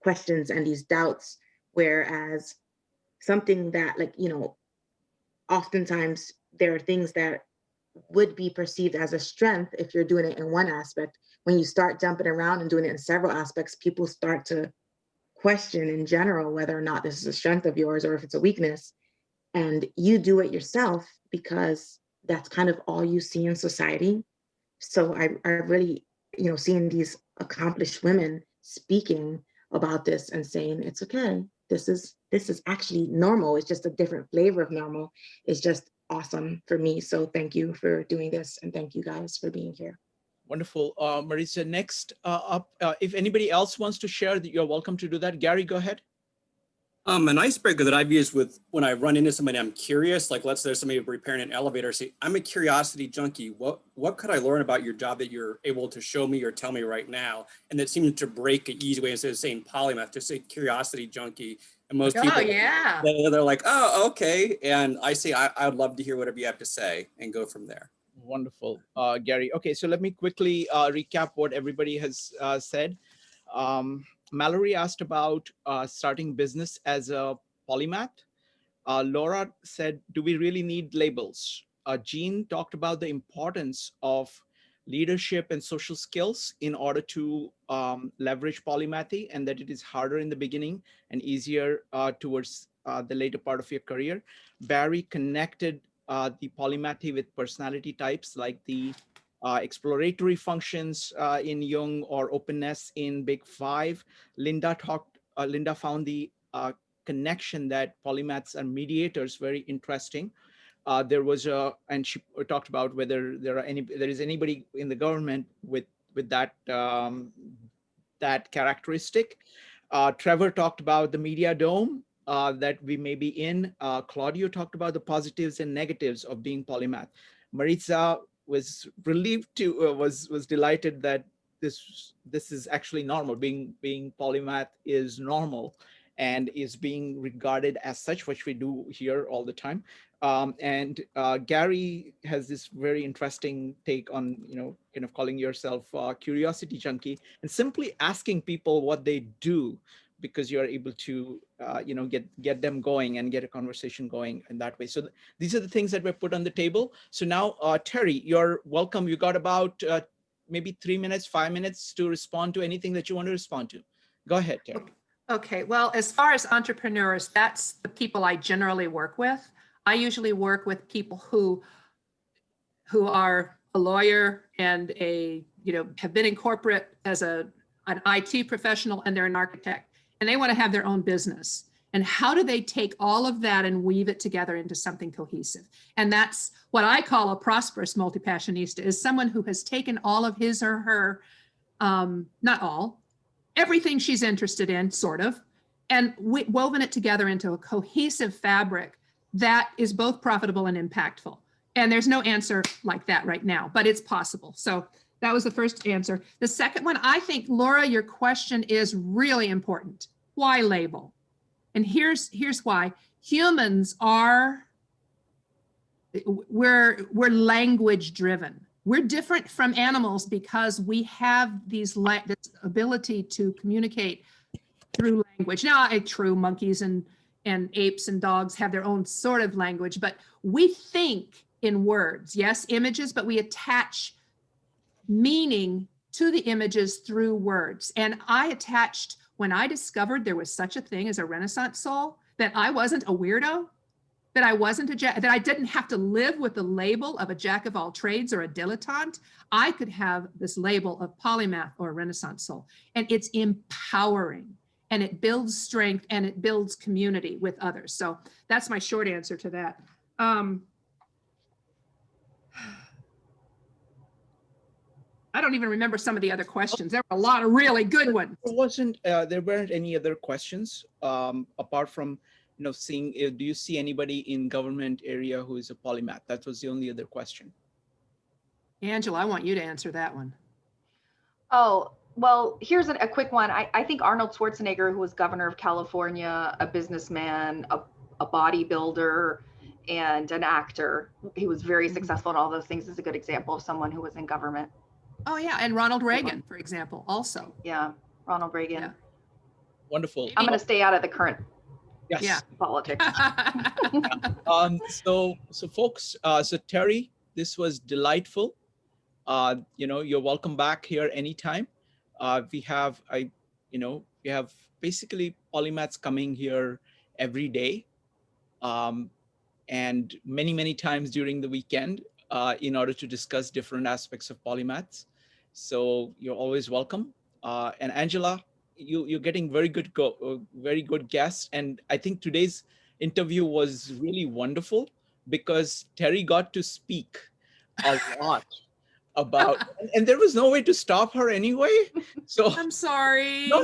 questions and these doubts, whereas something that oftentimes there are things that would be perceived as a strength if you're doing it in one aspect. When you start jumping around and doing it in several aspects, people start to question in general whether or not this is a strength of yours or if it's a weakness. And you do it yourself because that's kind of all you see in society. So I really, seeing these accomplished women speaking about this and saying, it's okay. This is actually normal. It's just a different flavor of normal. It's just awesome for me. So thank you for doing this. And thank you guys for being here. Wonderful. Marisa, next up, if anybody else wants to share, you're welcome to do that. Gary, go ahead. An icebreaker that I've used with when I run into somebody I'm curious, like let's say there's somebody repairing an elevator, say, I'm a curiosity junkie. What could I learn about your job that you're able to show me or tell me right now? And that seems to break an easy way instead of saying polymath, just say curiosity junkie. And most people, yeah, they're like, oh, okay. And I say, I'd love to hear whatever you have to say and go from there. Wonderful, Gary. Okay, so let me quickly recap what everybody has said. Mallory asked about starting business as a polymath. Laura said, do we really need labels? Jean talked about the importance of leadership and social skills in order to leverage polymathy, and that it is harder in the beginning and easier towards the later part of your career. Barry connected the polymathy with personality types like the exploratory functions in Jung or openness in Big Five. Linda found the connection that polymaths are mediators very interesting. There was and she talked about whether there is anybody in the government with that that characteristic. Trevor talked about the media dome that we may be in. Claudio talked about the positives and negatives of being polymath. Maritza was relieved to was delighted that this is actually normal. Being polymath is normal and is being regarded as such, which we do here all the time. And Gary has this very interesting take on, kind of calling yourself a curiosity junkie and simply asking people what they do, because you're able to, get them going and get a conversation going in that way. So these are the things that were put on the table. So now, Terry, you're welcome. You got about maybe 3 minutes, 5 minutes to respond to anything that you want to respond to. Go ahead, Terry. Okay, well, as far as entrepreneurs, that's the people I generally work with. I usually work with people who are a lawyer and have been in corporate as an IT professional, and they're an architect, and they want to have their own business. And how do they take all of that and weave it together into something cohesive? And that's what I call a prosperous multi-passionista, is someone who has taken all of his or her, not all, everything she's interested in, sort of, and woven it together into a cohesive fabric that is both profitable and impactful. And there's no answer like that right now, but it's possible. So that was the first answer. The second one, I think, Laura, your question is really important. Why label? And here's why. Humans are, we're language driven. We're different from animals because we have this ability to communicate through language. Now, true, monkeys and apes and dogs have their own sort of language, but we think in words, yes, images, but we attach meaning to the images through words. And when I discovered there was such a thing as a Renaissance soul, that I wasn't a weirdo, that I didn't have to live with the label of a jack of all trades or a dilettante. I could have this label of polymath or a Renaissance soul. And it's empowering, and it builds strength, and it builds community with others. So that's my short answer to that. I don't even remember some of the other questions. There were a lot of really good ones. There weren't any other questions apart from, seeing, do you see anybody in government area who is a polymath? That was the only other question. Angela, I want you to answer that one. Oh, well, here's a quick one. I think Arnold Schwarzenegger, who was governor of California, a businessman, a bodybuilder, and an actor, he was very successful in all those things, is a good example of someone who was in government. Oh, yeah. And Ronald Reagan, for example, also. Yeah, Ronald Reagan. Yeah. Wonderful. I'm going to stay out of the current politics. So folks, so Terry, this was delightful. You're welcome back here anytime. We have basically polymaths coming here every day, and many times during the weekend in order to discuss different aspects of polymaths. So you're always welcome. And Angela, you're getting very good guests. And I think today's interview was really wonderful because Terry got to speak a lot. about, and there was no way to stop her anyway. So I'm sorry. no.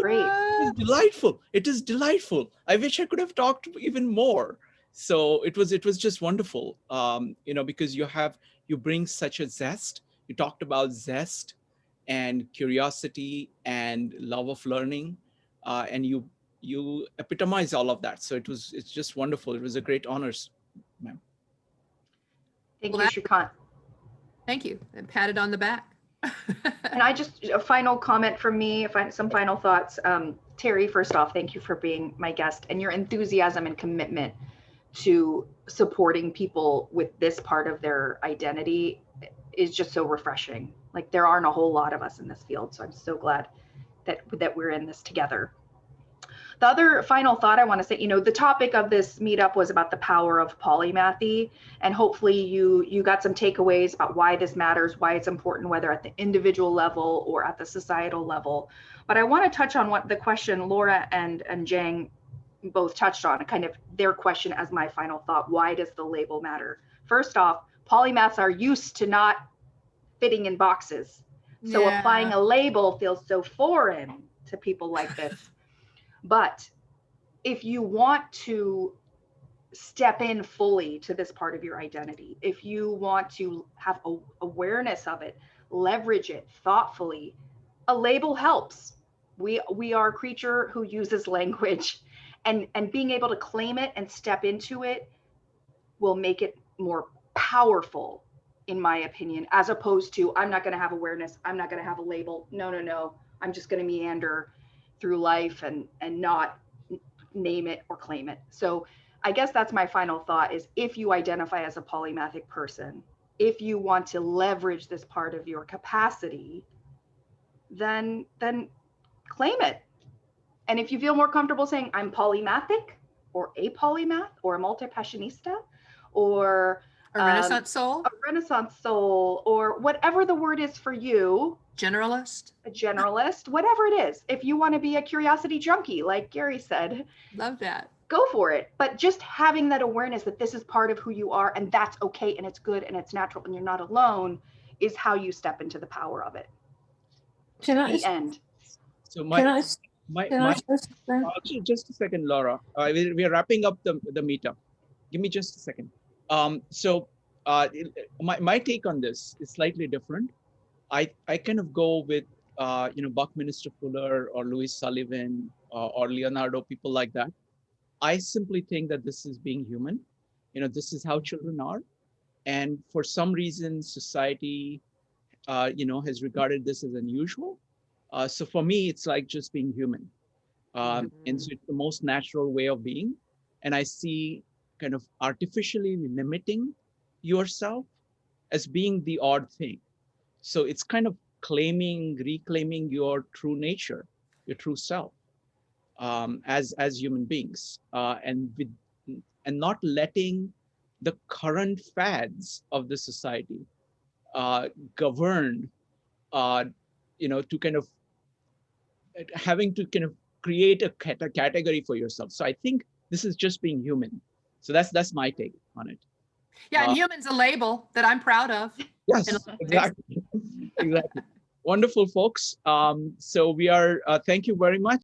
Great. It is delightful. It is delightful. I wish I could have talked even more. So it was just wonderful. Because you bring such a zest. You talked about zest and curiosity and love of learning, and you epitomize all of that. So it's just wonderful. It was a great honor, ma'am. Thank you, Shrikant. Thank you. And patted on the back. And a final comment from me, some final thoughts. Terry, first off, thank you for being my guest, and your enthusiasm and commitment to supporting people with this part of their identity is just so refreshing. Like, there aren't a whole lot of us in this field, so I'm so glad that we're in this together. The other final thought I want to say, the topic of this meetup was about the power of polymathy, and hopefully you got some takeaways about why this matters, why it's important, whether at the individual level or at the societal level. But I want to touch on what the question Laura and Jang both touched on, kind of their question as my final thought. Why does the label matter? First off, polymaths are used to not fitting in boxes. So applying a label feels so foreign to people like this. But if you want to step in fully to this part of your identity, if you want to have awareness of it, leverage it thoughtfully, a label helps. We are a creature who uses language, and being able to claim it and step into it will make it more powerful, in my opinion, as opposed to, I'm not going to have awareness, I'm not going to have a label. No. I'm just going to meander through life and not name it or claim it. So I guess that's my final thought, is if you identify as a polymathic person, if you want to leverage this part of your capacity, then claim it. And if you feel more comfortable saying I'm polymathic or a polymath or a multi-passionista or a Renaissance soul, or whatever the word is for you, a generalist, whatever it is. If you want to be a curiosity junkie, like Gary said, love that, go for it. But just having that awareness that this is part of who you are, and that's okay, and it's good, and it's natural, and you're not alone, is how you step into the power of it. The end. So just a second, Laura. We are wrapping up the meetup. Give me just a second. My take on this is slightly different. I kind of go with Buckminster Fuller or Louis Sullivan or Leonardo, people like that. I simply think that this is being human. This is how children are, and for some reason society has regarded this as unusual. So for me, it's like just being human. And so it's the most natural way of being. And I see kind of artificially limiting yourself as being the odd thing. So it's kind of reclaiming your true nature, your true self, as human beings, and not letting the current fads of the society govern, to kind of having to kind of create a category for yourself. So I think this is just being human. So that's my take on it. Yeah, and human's a label that I'm proud of. Yes, exactly. Exactly. Wonderful, folks. So we are, thank you very much.